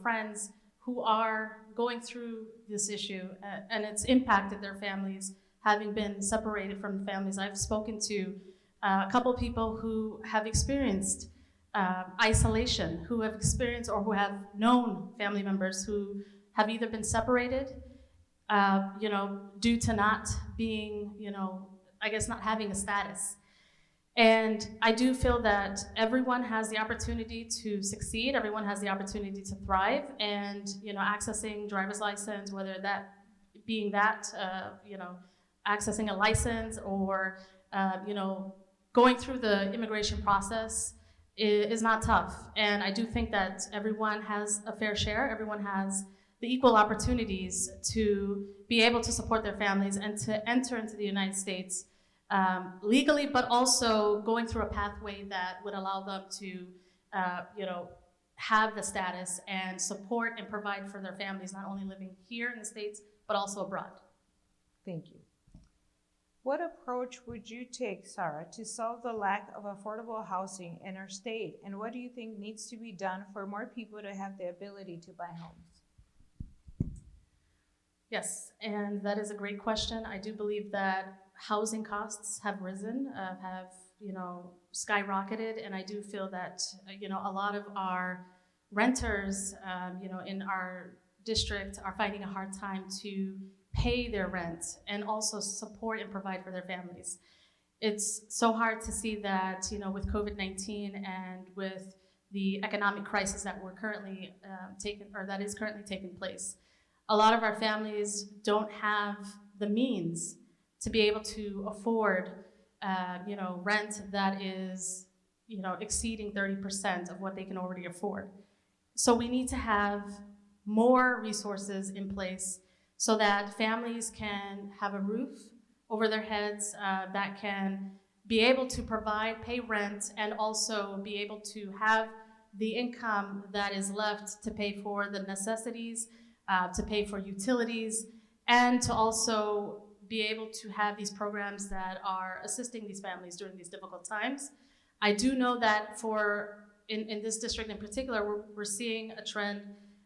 friends who are going through this issue, and it's impacted their families, having been separated from families. I've spoken to a couple people who have experienced isolation, who have experienced or who have known family members who have either been separated, due to not being, not having a status. And I do feel that everyone has the opportunity to succeed, everyone has the opportunity to thrive, and, accessing driver's license, whether that being accessing a license or, going through the immigration process is not tough. And I do think that everyone has a fair share, everyone has the equal opportunities to be able to support their families and to enter into the United States legally, but also going through a pathway that would allow them to, have the status and support and provide for their families, not only living here in the States, but also abroad. Thank you. What approach would you take, Sarah, to solve the lack of affordable housing in our state? And what do you think needs to be done for more people to have the ability to buy homes? Yes, and that is a great question. I do believe that housing costs have risen, have skyrocketed, and I do feel that a lot of our renters, in our district are finding a hard time to pay their rent and also support and provide for their families. It's so hard to see that with COVID-19 and with the economic crisis that we're currently that is currently taking place. A lot of our families don't have the means to be able to afford, rent that is, exceeding 30% of what they can already afford. So we need to have more resources in place so that families can have a roof over their heads, that can be able to provide, pay rent, and also be able to have the income that is left to pay for the necessities, to pay for utilities, and to also be able to have these programs that are assisting these families during these difficult times. I do know that in this district in particular, we're seeing a trend,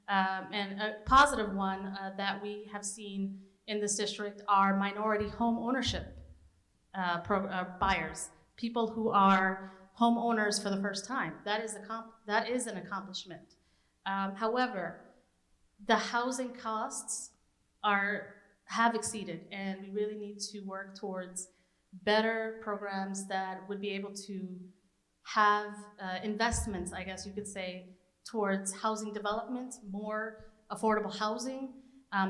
and a positive one that we have seen in this district are minority home ownership buyers, people who are homeowners for the first time. That is an accomplishment. However, the housing costs have exceeded, and we really need to work towards better programs that would be able to have investments, I guess you could say, towards housing development, more affordable housing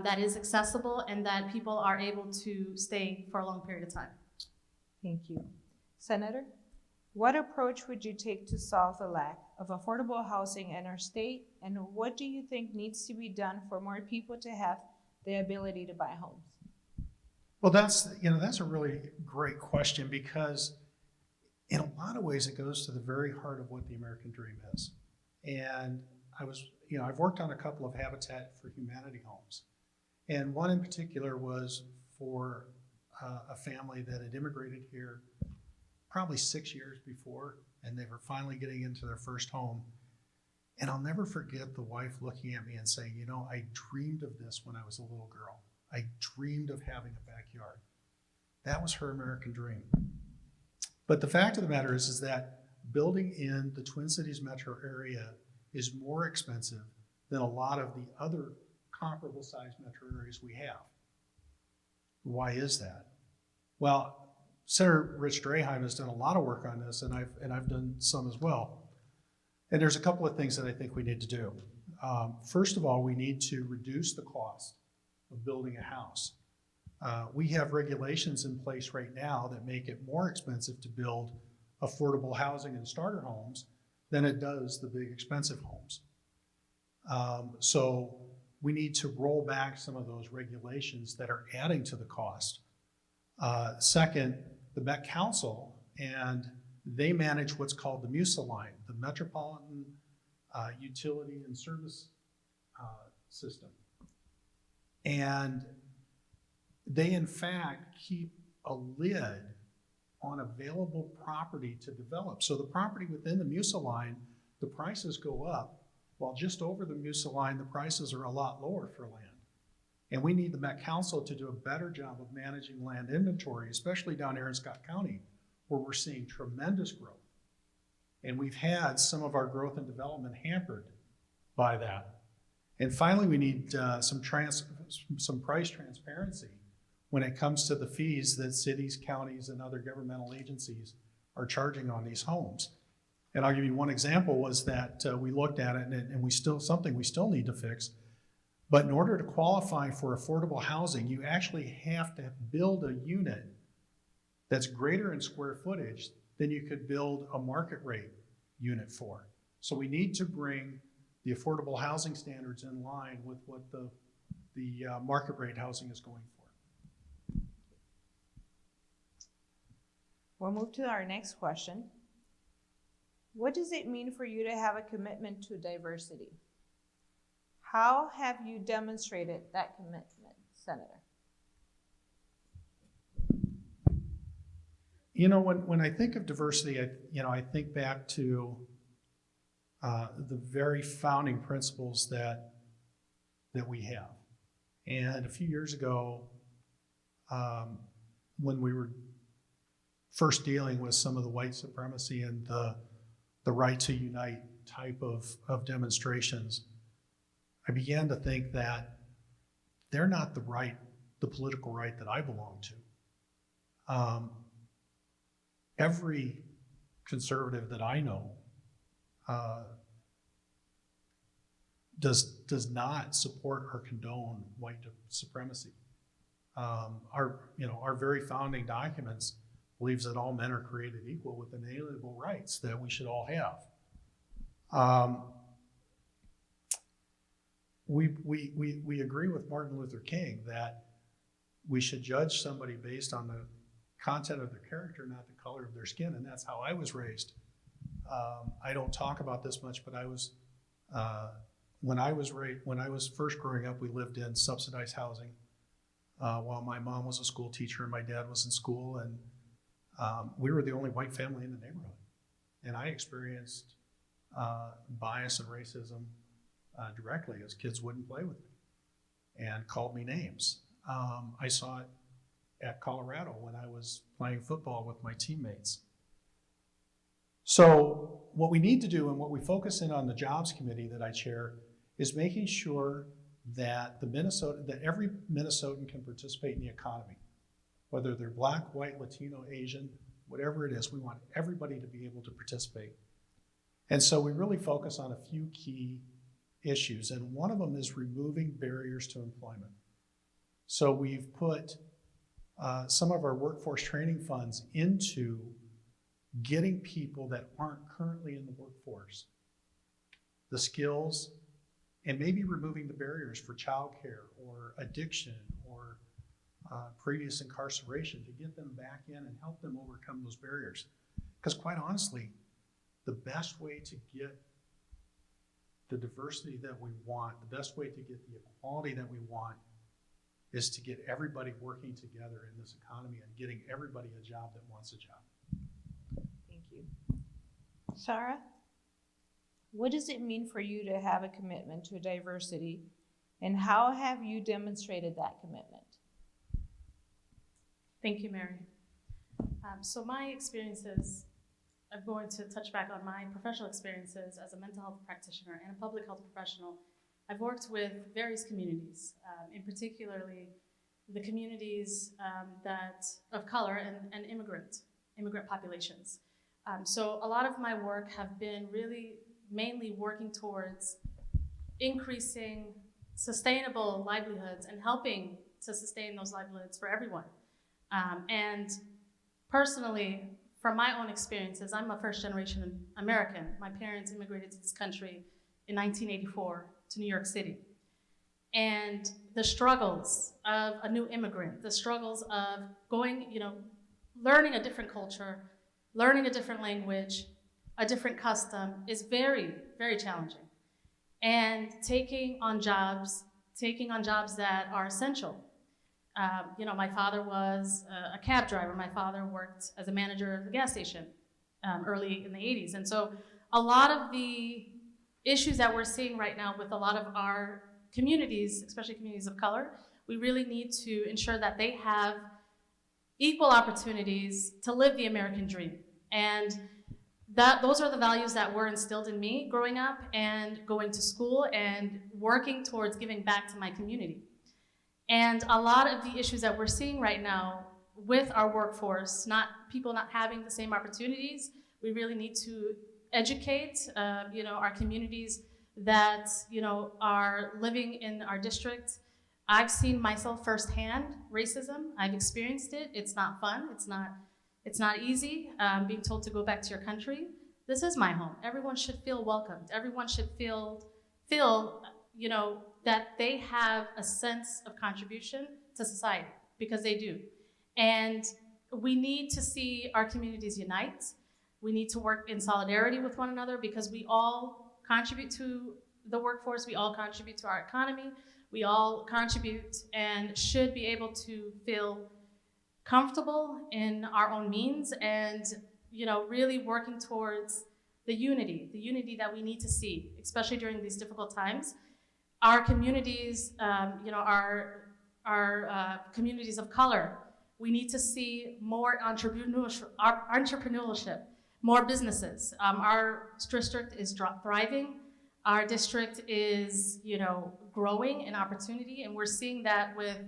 that is accessible and that people are able to stay for a long period of time. Thank you. Senator, what approach would you take to solve the lack of affordable housing in our state, and what do you think needs to be done for more people to have the ability to buy homes? Well, that's a really great question, because in a lot of ways it goes to the very heart of what the American dream is. And I've worked on a couple of Habitat for Humanity homes. And one in particular was for a family that had immigrated here probably 6 years before, and they were finally getting into their first home. And I'll never forget the wife looking at me and saying, I dreamed of this when I was a little girl. I dreamed of having a backyard. That was her American dream. But the fact of the matter is that building in the Twin Cities metro area is more expensive than a lot of the other comparable sized metro areas we have. Why is that? Well, Senator Rich Draheim has done a lot of work on this, and I've done some as well. And there's a couple of things that I think we need to do. First of all, we need to reduce the cost of building a house. We have regulations in place right now that make it more expensive to build affordable housing and starter homes than it does the big expensive homes. So we need to roll back some of those regulations that are adding to the cost. Second, the Met Council, and they manage what's called the MUSA line, the Metropolitan Utility and Service System. And they, in fact, keep a lid on available property to develop. So the property within the MUSA line, the prices go up, while just over the MUSA line, the prices are a lot lower for land. And we need the Met Council to do a better job of managing land inventory, especially down here in Scott County, where we're seeing tremendous growth. And we've had some of our growth and development hampered by that. And finally, we need some price transparency when it comes to the fees that cities, counties, and other governmental agencies are charging on these homes. And I'll give you one example was that we looked at it, and something we still need to fix. But in order to qualify for affordable housing, you actually have to build a unit that's greater in square footage than you could build a market rate unit for. So we need to bring the affordable housing standards in line with what the market rate housing is going for. We'll move to our next question. What does it mean for you to have a commitment to diversity? How have you demonstrated that commitment, Senator? When I think of diversity, I think back to the very founding principles that we have. And a few years ago, when we were first dealing with some of the white supremacy and the right to unite type of demonstrations, I began to think that they're not the political right that I belong to. Every conservative that I know does not support or condone white supremacy. Our very founding documents believes that all men are created equal with inalienable rights that we should all have. We agree with Martin Luther King that we should judge somebody based on the content of their character, not the color of their skin, and that's how I was raised. I don't talk about this much, but when I was first growing up, we lived in subsidized housing while my mom was a school teacher and my dad was in school, and we were the only white family in the neighborhood. And I experienced bias and racism directly, as kids wouldn't play with me and called me names. I saw it at Colorado when I was playing football with my teammates. So what we need to do, and what we focus in on the Jobs Committee that I chair, is making sure that every Minnesotan can participate in the economy. Whether they're Black, white, Latino, Asian, whatever it is, we want everybody to be able to participate. And so we really focus on a few key issues, and one of them is removing barriers to employment. So we've put some of our workforce training funds into getting people that aren't currently in the workforce the skills, and maybe removing the barriers for childcare or addiction or previous incarceration, to get them back in and help them overcome those barriers. Because quite honestly, the best way to get the diversity that we want, the best way to get the equality that we want, is to get everybody working together in this economy and getting everybody a job that wants a job. Thank you. Sarah, what does it mean for you to have a commitment to diversity, and how have you demonstrated that commitment? Thank you, Mary. So my experiences, I'm going to touch back on my professional experiences as a mental health practitioner and a public health professional. I've worked with various communities, in particularly the communities of color and immigrant populations. So a lot of my work have been really mainly working towards increasing sustainable livelihoods and helping to sustain those livelihoods for everyone. And personally, from my own experiences, I'm a first-generation American. My parents immigrated to this country in 1984 to New York City. And the struggles of a new immigrant, the struggles of going, learning a different culture, learning a different language, a different custom is very, very challenging. And taking on jobs that are essential. My father was a cab driver. My father worked as a manager of the gas station early in the 80s. And so a lot of the issues that we're seeing right now with a lot of our communities, especially communities of color, we really need to ensure that they have equal opportunities to live the American dream. And those are the values that were instilled in me growing up and going to school and working towards giving back to my community. And a lot of the issues that we're seeing right now with our workforce, people not having the same opportunities, we really need to educate, our communities that, are living in our district. I've seen myself firsthand racism. I've experienced it. It's not fun. It's not easy being told to go back to your country. This is my home. Everyone should feel welcomed. Everyone should feel, that they have a sense of contribution to society, because they do. And we need to see our communities unite. We need to work in solidarity with one another, because we all contribute to the workforce. We all contribute to our economy. We all contribute and should be able to feel comfortable in our own means and, really working towards the unity that we need to see, especially during these difficult times. Our communities, our communities of color, we need to see more entrepreneurship, more businesses. Our district is thriving. Our district is, growing in opportunity, and we're seeing that with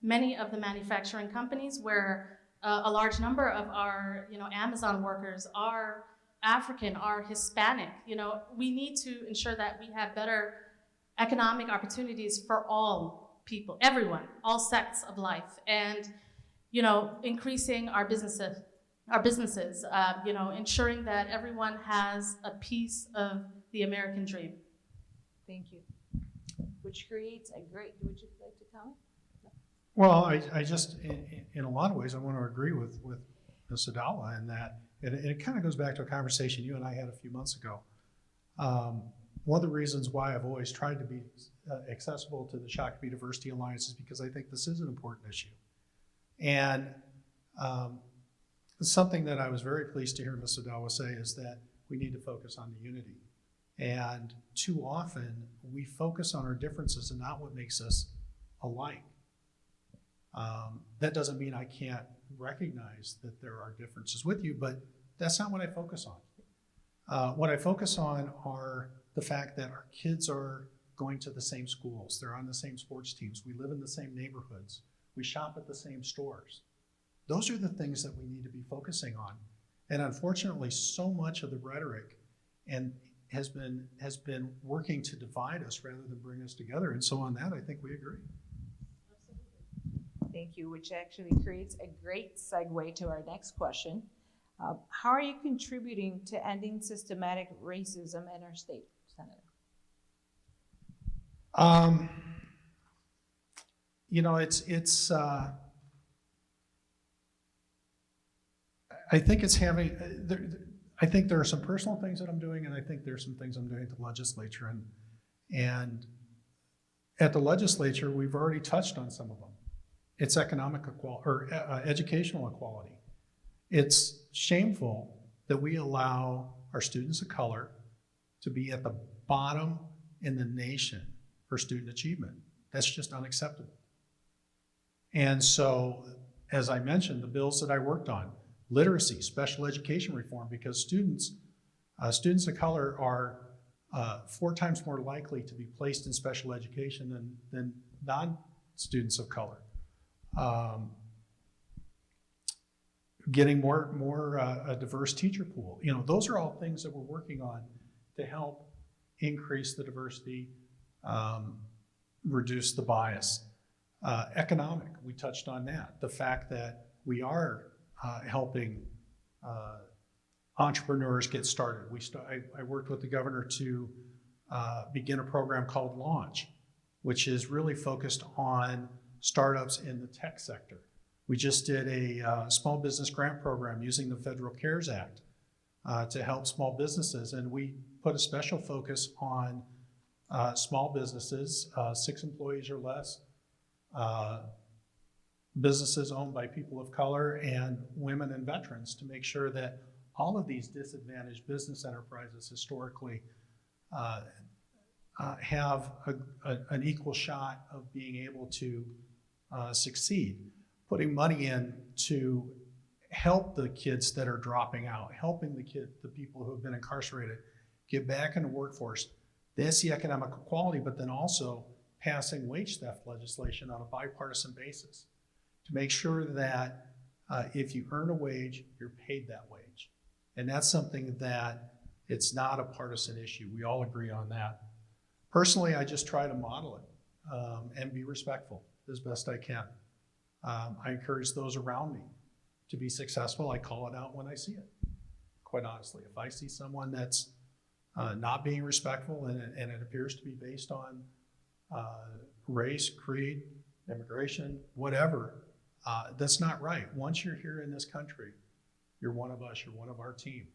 many of the manufacturing companies where a large number of our, Amazon workers are African, are Hispanic. We need to ensure that we have better economic opportunities for all people, everyone, all sects of life, and increasing our businesses, ensuring that everyone has a piece of the American dream. Thank you. Which creates a great, would you like to comment? Well, I just, in a lot of ways, I want to agree with Ms. Adawa in that, and it kind of goes back to a conversation you and I had a few months ago. One of the reasons why I've always tried to be accessible to the Shakopee Diversity Alliance is because I think this is an important issue. And something that I was very pleased to hear Ms. Adawa say is that we need to focus on the unity. And too often, we focus on our differences and not what makes us alike. That doesn't mean I can't recognize that there are differences with you, but that's not what I focus on. What I focus on are the fact that our kids are going to the same schools, they're on the same sports teams, we live in the same neighborhoods, we shop at the same stores. Those are the things that we need to be focusing on. And unfortunately, so much of the rhetoric has been working to divide us rather than bring us together. And so on that, I think we agree. Thank you, which actually creates a great segue to our next question. How are you contributing to ending systematic racism in our state, Senator? I think it's having, I think there are some personal things that I'm doing, and I think there's some things I'm doing at the legislature. And at the legislature, we've already touched on some of them. It's economic equality, or educational equality. It's shameful that we allow our students of color to be at the bottom in the nation for student achievement. That's just unacceptable. And so, as I mentioned, the bills that I worked on, literacy, special education reform, because students of color are 4 times more likely to be placed in special education than non-students of color. Getting a diverse teacher pool. You know, those are all things that we're working on to help increase the diversity, reduce the bias. Economic, we touched on that. The fact that we are helping entrepreneurs get started. I worked with the governor to begin a program called Launch, which is really focused on startups in the tech sector. We just did a small business grant program using the Federal CARES Act to help small businesses, and we put a special focus on small businesses, 6 employees or less, businesses owned by people of color and women and veterans, to make sure that all of these disadvantaged business enterprises historically have an equal shot of being able to succeed. Putting money in to help the kids that are dropping out, helping the people who have been incarcerated get back in the workforce. That's the economic equality, but then also passing wage theft legislation on a bipartisan basis to make sure that if you earn a wage, you're paid that wage. And that's something that it's not a partisan issue. We all agree on that. Personally, I just try to model it and be respectful as best I can. I encourage those around me to be successful. I call it out when I see it, quite honestly. If I see someone that's not being respectful and it appears to be based on race, creed, immigration, whatever, that's not right. Once you're here in this country, you're one of us, you're one of our team.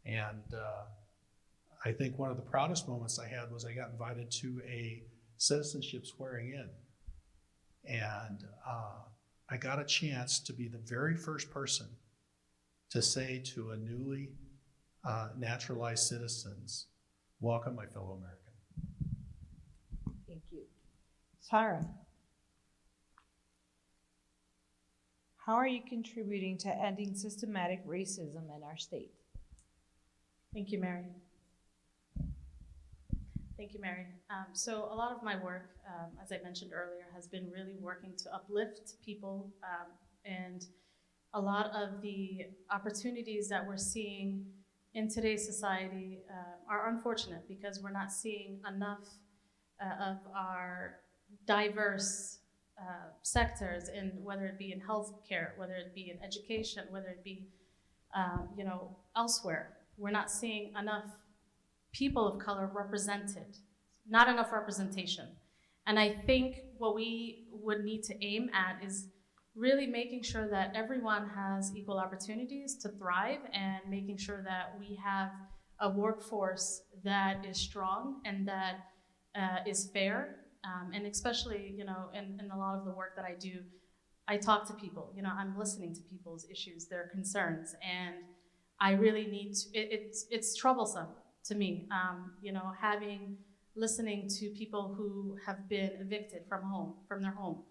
And I think one of the proudest moments I had was I got invited to a citizenship swearing in. And I got a chance to be the very first person to say to a newly naturalized citizens, welcome, my fellow American. Thank you. Sarah, how are you contributing to ending systematic racism in our state? Thank you, Mary. Thank you, Mary. So a lot of my work, as I mentioned earlier, has been really working to uplift people, and a lot of the opportunities that we're seeing in today's society are unfortunate because we're not seeing enough of our diverse sectors, in whether it be in healthcare, whether it be in education, whether it be elsewhere. We're not seeing enough people of color represented, not enough representation. And I think what we would need to aim at is really making sure that everyone has equal opportunities to thrive, and making sure that we have a workforce that is strong and that is fair. And especially, in a lot of the work that I do, I talk to people, I'm listening to people's issues, their concerns, and I really need to, it's troublesome to me, listening to people who have been evicted from their home,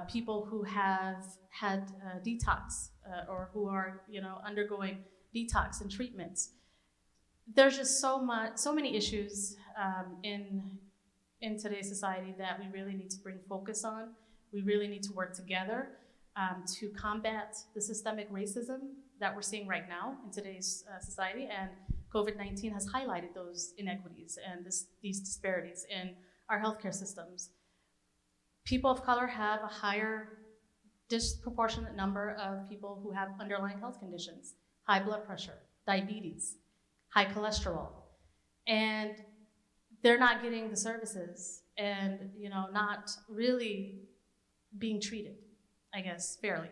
people who have had detox or who are, undergoing detox and treatments. There's just so many issues in today's society that we really need to bring focus on. We really need to work together to combat the systemic racism that we're seeing right now in today's society. And COVID-19 has highlighted those inequities and these disparities in our healthcare systems. People of color have a higher disproportionate number of people who have underlying health conditions, high blood pressure, diabetes, high cholesterol, and they're not getting the services and not really being treated, I guess, fairly.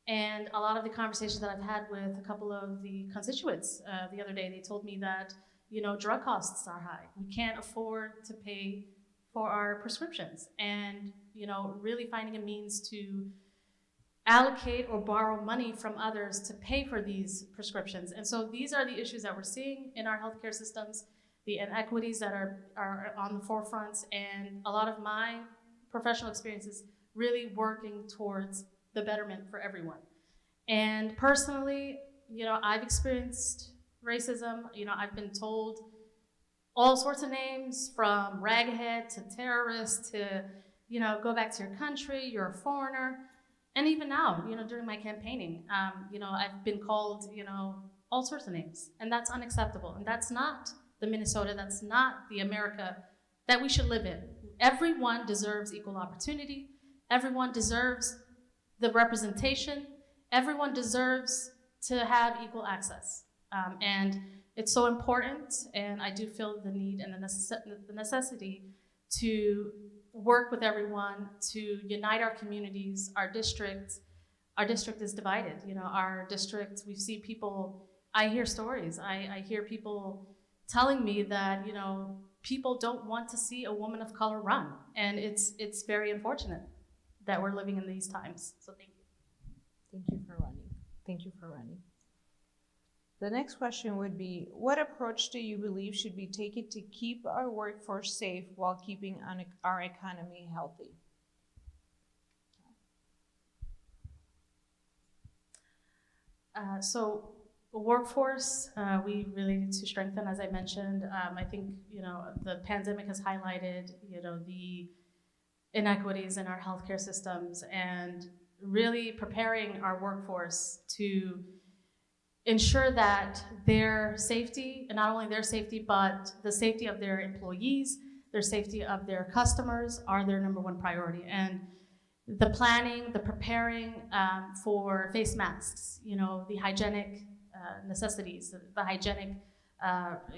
And a lot of the conversations that I've had with a couple of the constituents the other day, they told me that, you know, drug costs are high. We can't afford to pay for our prescriptions. And, you know, really finding a means to allocate or borrow money from others to pay for these prescriptions. And so these are the issues that we're seeing in our healthcare systems, the inequities that are on the forefronts, and a lot of my professional experiences really working towards the betterment for everyone. And personally, you know, I've experienced racism. You know, I've been told all sorts of names, from raghead to terrorist to, you know, go back to your country, you're a foreigner. And even now, you know, during my campaigning, you know, I've been called, you know, all sorts of names, and that's unacceptable. And that's not the Minnesota, that's not the America that we should live in. Everyone deserves equal opportunity. Everyone deserves the representation. Everyone deserves to have equal access. And it's so important, and I do feel the need and the necessity to work with everyone to unite our communities. Our district is divided. You know, our district, we see people, I hear stories. I hear people telling me that, you know, people don't want to see a woman of color run. And it's very unfortunate that we're living in these times. So thank you. Thank you for running. Thank you for running. The next question would be, what approach do you believe should be taken to keep our workforce safe while keeping our economy healthy? So workforce, we really need to strengthen, as I mentioned. I think, you know, the pandemic has highlighted, you know, the inequities in our healthcare systems, and really preparing our workforce to ensure that their safety, and not only their safety, but the safety of their employees, their safety of their customers are their number one priority. And the planning, the preparing for face masks, you know, the hygienic necessities, the hygienic,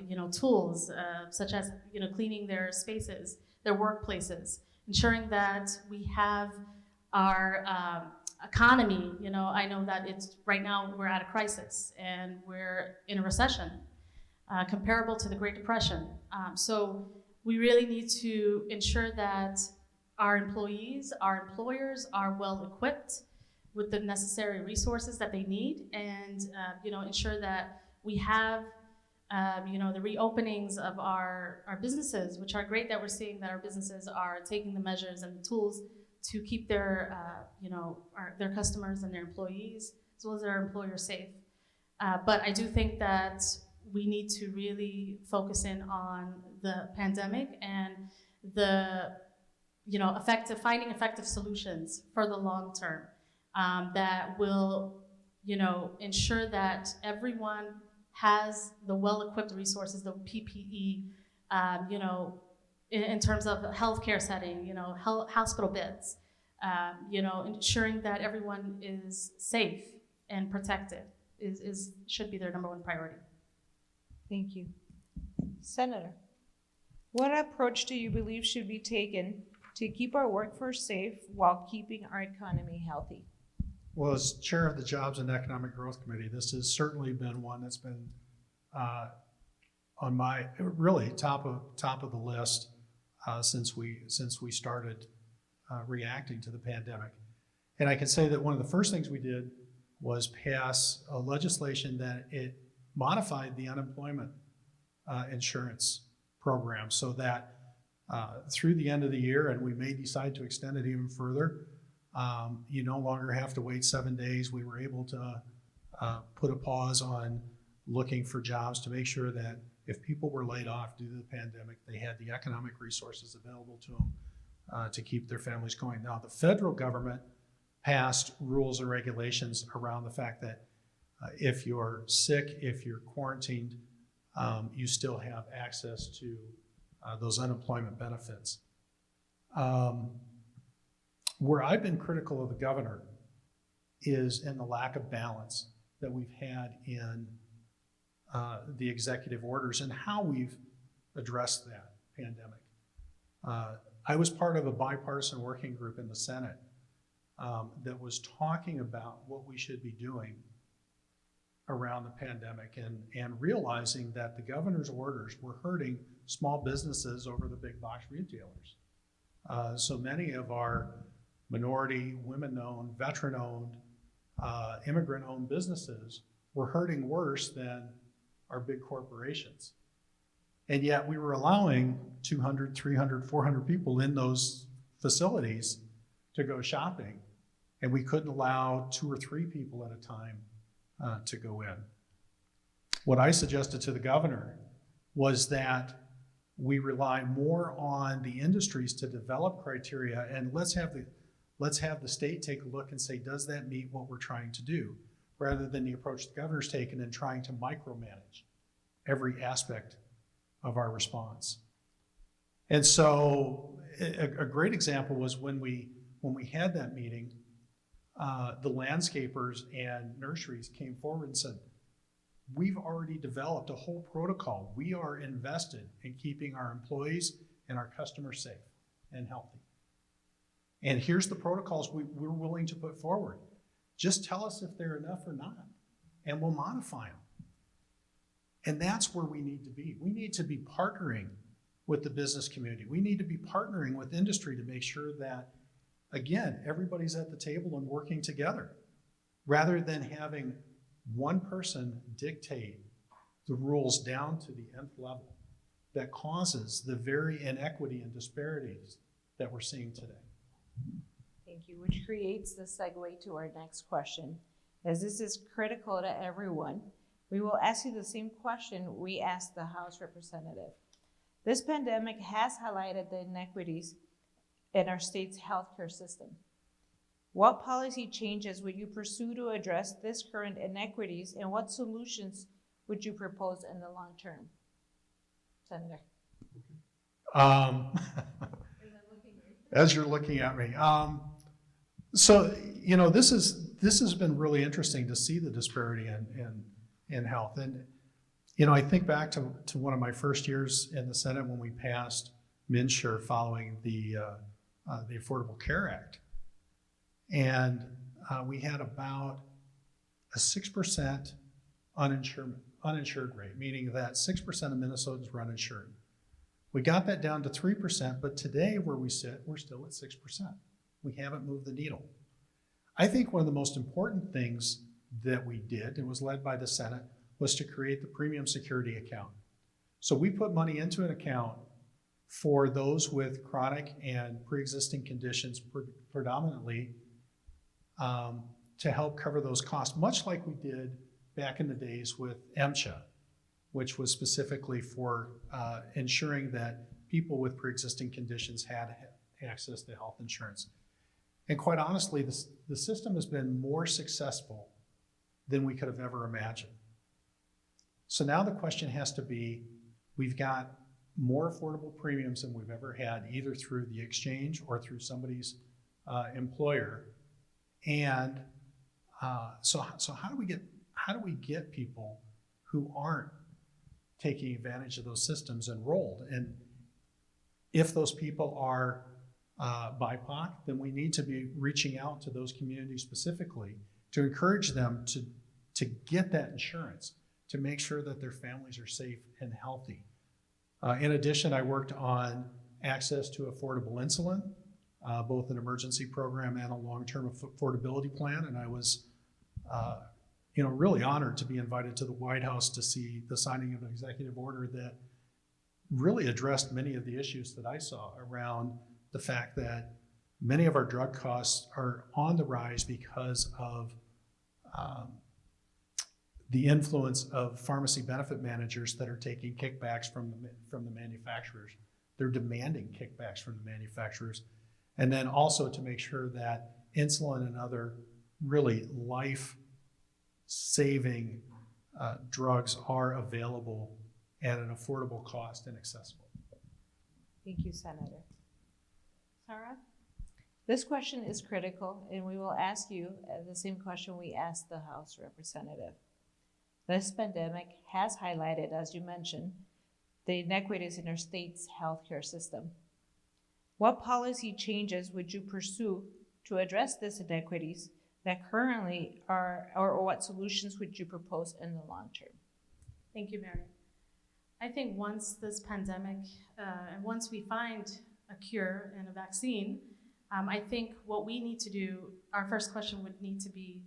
you know, tools, such as, you know, cleaning their spaces, their workplaces, ensuring that we have our economy. You know, I know that it's right now we're at a crisis and we're in a recession comparable to the Great Depression. So we really need to ensure that our employees, our employers are well equipped with the necessary resources that they need, and you know, ensure that we have you know, the reopenings of our businesses, which are great that we're seeing that our businesses are taking the measures and the tools to keep their, you know, their customers and their employees, as well as their employers safe. But I do think that we need to really focus in on the pandemic and the, you know, finding effective solutions for the long term that will, you know, ensure that everyone has the well-equipped resources, the PPE, you know, in terms of healthcare setting, you know, hospital beds, you know, ensuring that everyone is safe and protected should be their number one priority. Thank you. Senator, what approach do you believe should be taken to keep our workforce safe while keeping our economy healthy? Well, as chair of the Jobs and Economic Growth Committee, this has certainly been one that's been on my really top of the list since we started reacting to the pandemic. And I can say that one of the first things we did was pass a legislation that it modified the unemployment insurance program so that through the end of the year, and we may decide to extend it even further, you no longer have to wait 7 days. We were able to put a pause on looking for jobs to make sure that if people were laid off due to the pandemic, they had the economic resources available to them to keep their families going. Now, the federal government passed rules and regulations around the fact that if you're sick, if you're quarantined, you still have access to those unemployment benefits. Where I've been critical of the governor is in the lack of balance that we've had in the executive orders and how we've addressed that pandemic. I was part of a bipartisan working group in the Senate that was talking about what we should be doing around the pandemic and realizing that the governor's orders were hurting small businesses over the big box retailers. So many of our minority, women-owned, veteran-owned, immigrant-owned businesses were hurting worse than our big corporations. And yet we were allowing 200, 300, 400 people in those facilities to go shopping, and we couldn't allow 2 or 3 people at a time to go in. What I suggested to the governor was that we rely more on the industries to develop criteria, and let's have the state take a look and say, does that meet what we're trying to do? Rather than the approach the governor's taken in trying to micromanage every aspect of our response. And so a great example was when we had that meeting, the landscapers and nurseries came forward and said, we've already developed a whole protocol. We are invested in keeping our employees and our customers safe and healthy. And here's the protocols we're willing to put forward. Just tell us if they're enough or not, and we'll modify them. And that's where we need to be. We need to be partnering with the business community. We need to be partnering with industry to make sure that, again, everybody's at the table and working together, rather than having one person dictate the rules down to the nth level that causes the very inequity and disparities that we're seeing today. Thank you, which creates the segue to our next question. As this is critical to everyone, we will ask you the same question we asked the House representative. This pandemic has highlighted the inequities in our state's healthcare system. What policy changes would you pursue to address this current inequities, and what solutions would you propose in the long term? Senator. As you're looking at me. So, you know, this has been really interesting to see the disparity in health. And, you know, I think back to one of my first years in the Senate when we passed MNsure following the Affordable Care Act. And we had about a 6% uninsured rate, meaning that 6% of Minnesotans were uninsured. We got that down to 3%, but today where we sit, we're still at 6%. We haven't moved the needle. I think one of the most important things that we did, and was led by the Senate, was to create the premium security account. So we put money into an account for those with chronic and pre-existing conditions, predominantly, to help cover those costs, much like we did back in the days with MCHA, which was specifically for ensuring that people with pre-existing conditions had access to health insurance. And quite honestly, the system has been more successful than we could have ever imagined. So now the question has to be, we've got more affordable premiums than we've ever had, either through the exchange or through somebody's employer. And so how do we get people who aren't taking advantage of those systems enrolled? And if those people are BIPOC, then we need to be reaching out to those communities specifically to encourage them to get that insurance, to make sure that their families are safe and healthy. In addition, I worked on access to affordable insulin, both an emergency program and a long-term affordability plan, and I was really honored to be invited to the White House to see the signing of an executive order that really addressed many of the issues that I saw around the fact that many of our drug costs are on the rise because of the influence of pharmacy benefit managers that are taking kickbacks from the manufacturers. They're demanding kickbacks from the manufacturers. And then also to make sure that insulin and other really life-saving drugs are available at an affordable cost and accessible. Thank you, Senator. Sarah? This question is critical, and we will ask you the same question we asked the House representative. This pandemic has highlighted, as you mentioned, the inequities in our state's healthcare system. What policy changes would you pursue to address these inequities that currently are, or what solutions would you propose in the long term? Thank you, Mary. I think once this pandemic, and once we find a cure and a vaccine, I think what we need to do, our first question would need to be,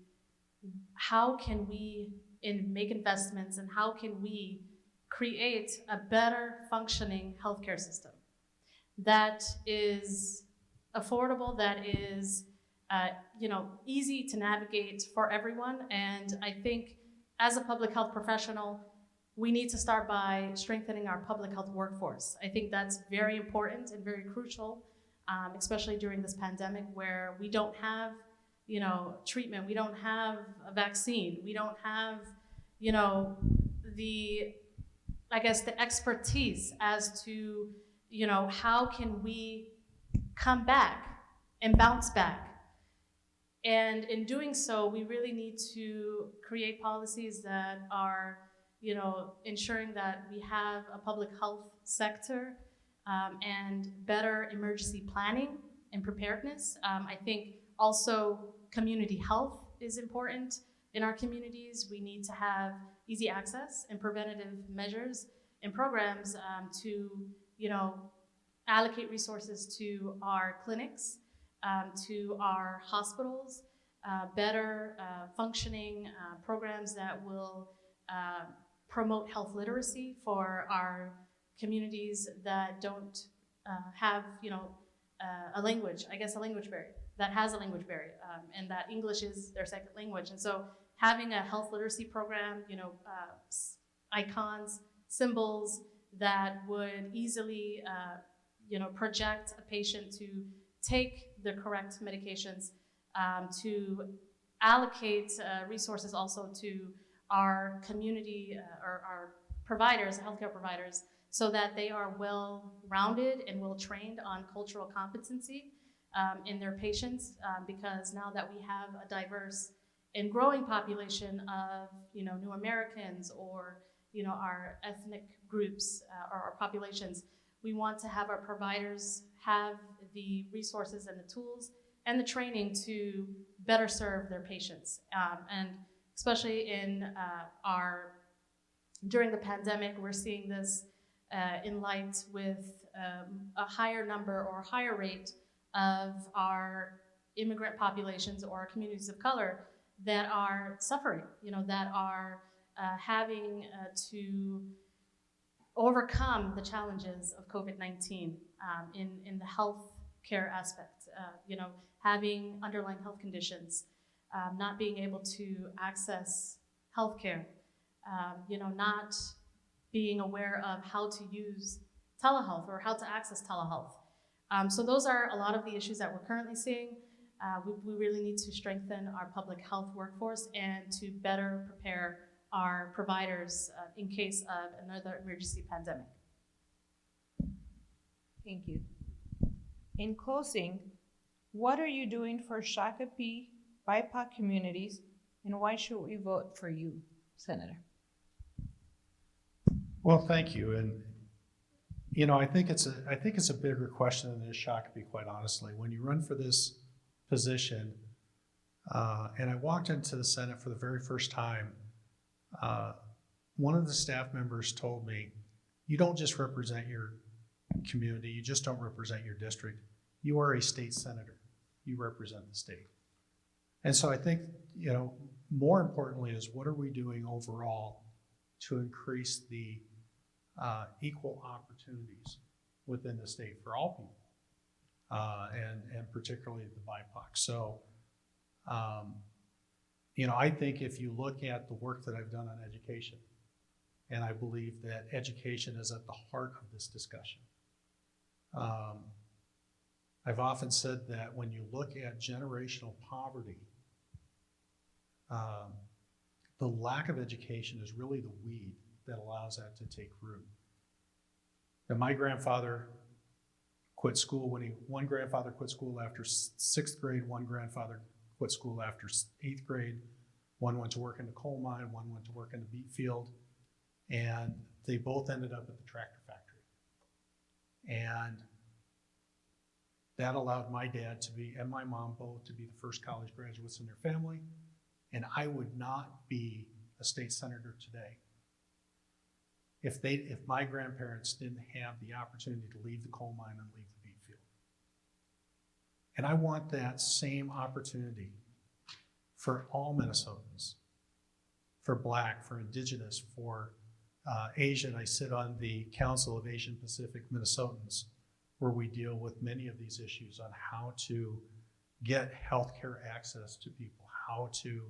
how can we make investments and how can we create a better functioning healthcare system that is affordable, that is easy to navigate for everyone. And I think as a public health professional, we need to start by strengthening our public health workforce. I think that's very important and very crucial, especially during this pandemic where we don't have, treatment, we don't have a vaccine, we don't have, the expertise as to, how can we come back and bounce back. And in doing so, we really need to create policies that are, ensuring that we have a public health sector and better emergency planning and preparedness. I think also community health is important in our communities. We need to have easy access and preventative measures and programs to, allocate resources to our clinics, to our hospitals, better functioning programs that will promote health literacy for our communities that don't have, a language barrier, that has a language barrier, and that English is their second language. And so having a health literacy program, icons, symbols that would easily, project a patient to take the correct medications, to allocate resources also to our community or our providers, healthcare providers, so that they are well-rounded and well-trained on cultural competency in their patients, because now that we have a diverse and growing population of, new Americans or, our ethnic groups or our populations, we want to have our providers have the resources and the tools and the training to better serve their patients. And especially during the pandemic, we're seeing this in light with a higher number or higher rate of our immigrant populations or communities of color that are suffering, that are having to overcome the challenges of COVID-19 in the health care aspect, having underlying health conditions, not being able to access healthcare, not being aware of how to use telehealth or how to access telehealth. So those are a lot of the issues that we're currently seeing. We really need to strengthen our public health workforce and to better prepare our providers in case of another emergency pandemic. Thank you. In closing, what are you doing for Shakopee BIPOC communities, and why should we vote for you, Senator? Well, thank you. And I think it's a bigger question than it is Shakopee, quite honestly. When you run for this position, and I walked into the Senate for the very first time, one of the staff members told me, you don't just represent your community, you just don't represent your district, you are a state senator, you represent the state. And so I think, more importantly is what are we doing overall to increase the equal opportunities within the state for all people, and particularly the BIPOC. So, I think if you look at the work that I've done on education, and I believe that education is at the heart of this discussion. I've often said that when you look at generational poverty, the lack of education is really the weed that allows that to take root. And my grandfather quit school one grandfather quit school after 6th grade, one grandfather quit school after 8th grade, one went to work in the coal mine, one went to work in the beet field, and they both ended up at the tractor factory. And That allowed my dad to be, and my mom both, to be the first college graduates in their family. And I would not be a state senator today if my grandparents didn't have the opportunity to leave the coal mine and leave the beet field. And I want that same opportunity for all Minnesotans, for Black, for Indigenous, for Asian. I sit on the Council of Asian Pacific Minnesotans, where we deal with many of these issues on how to get healthcare access to people, how to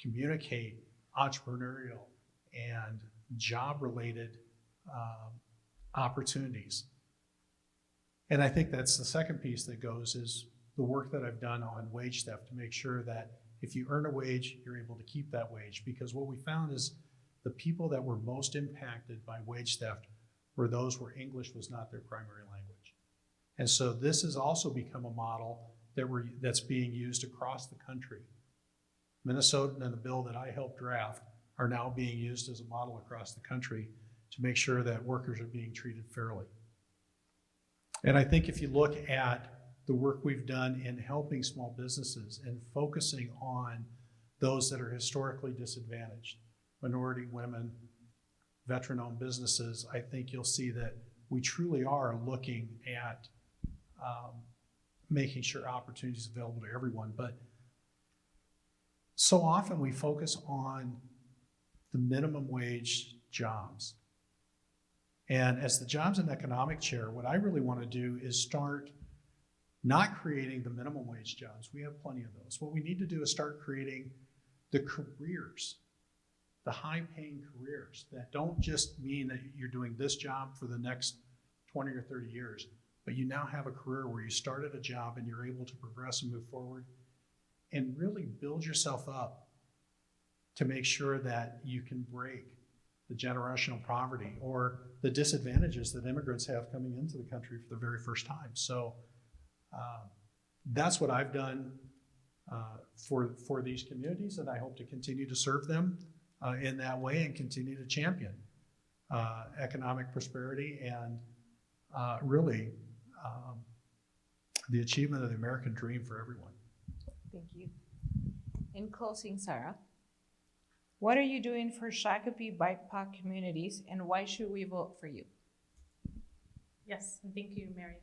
communicate entrepreneurial and job-related opportunities. And I think that's the second piece that goes is the work that I've done on wage theft to make sure that if you earn a wage, you're able to keep that wage. Because what we found is the people that were most impacted by wage theft were those where English was not their primary language. And so this has also become a model that's being used across the country. Minnesota and the bill that I helped draft are now being used as a model across the country to make sure that workers are being treated fairly. And I think if you look at the work we've done in helping small businesses and focusing on those that are historically disadvantaged, minority, women, veteran-owned businesses, I think you'll see that we truly are looking at making sure opportunities available to everyone. But so often we focus on the minimum wage jobs. And as the Jobs and Economic Chair, what I really want to do is start not creating the minimum wage jobs. We have plenty of those. What we need to do is start creating the careers, the high-paying careers that don't just mean that you're doing this job for the next 20 or 30 years, but you now have a career where you started a job and you're able to progress and move forward and really build yourself up to make sure that you can break the generational poverty or the disadvantages that immigrants have coming into the country for the very first time. So that's what I've done for these communities, and I hope to continue to serve them in that way and continue to champion economic prosperity and really the achievement of the American dream for everyone. Thank you. In closing, Sarah, what are you doing for Shakopee BIPOC communities, and why should we vote for you? Yes, and thank you, Mary.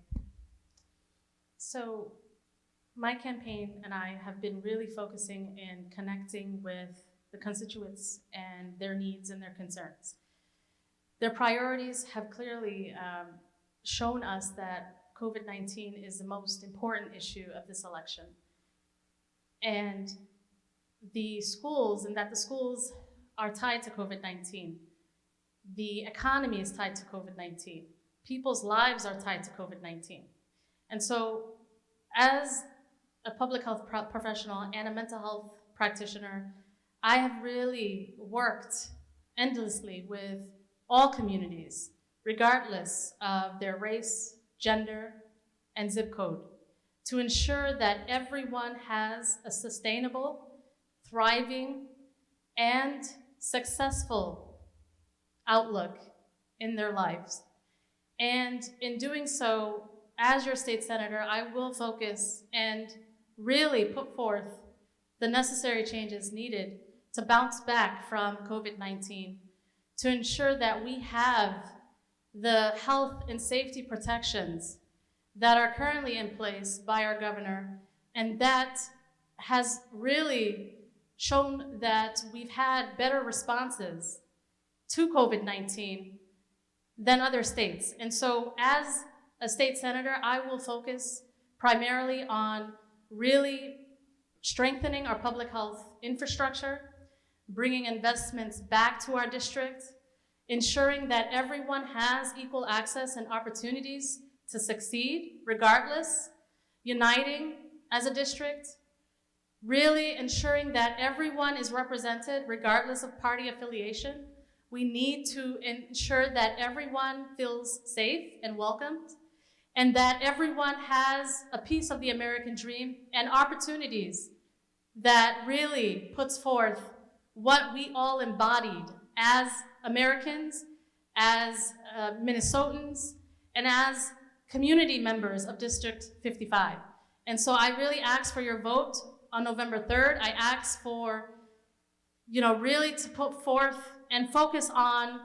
So my campaign and I have been really focusing in connecting with the constituents and their needs and their concerns. Their priorities have clearly shown us that COVID-19 is the most important issue of this election. And the schools are tied to COVID-19. The economy is tied to COVID-19. People's lives are tied to COVID-19. And so as a public health professional and a mental health practitioner, I have really worked endlessly with all communities, regardless of their race, gender, and zip code, to ensure that everyone has a sustainable, thriving, and successful outlook in their lives. And in doing so, as your state senator, I will focus and really put forth the necessary changes needed to bounce back from COVID-19, to ensure that we have the health and safety protections that are currently in place by our governor, and that has really shown that we've had better responses to COVID-19 than other states. And so as a state senator, I will focus primarily on really strengthening our public health infrastructure, bringing investments back to our district, ensuring that everyone has equal access and opportunities to succeed regardless, uniting as a district, really ensuring that everyone is represented regardless of party affiliation. We need to ensure that everyone feels safe and welcomed, and that everyone has a piece of the American dream and opportunities that really puts forth what we all embodied as Americans, as Minnesotans, and as community members of District 55. And so I really ask for your vote on November 3rd. I ask for, really to put forth and focus on,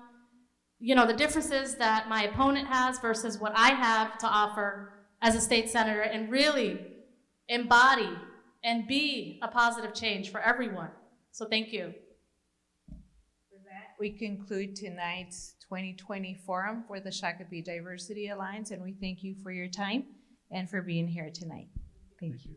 the differences that my opponent has versus what I have to offer as a state senator, and really embody and be a positive change for everyone. So thank you. With that, we conclude tonight's 2020 forum for the Shakopee Diversity Alliance, and we thank you for your time and for being here tonight. Thank you.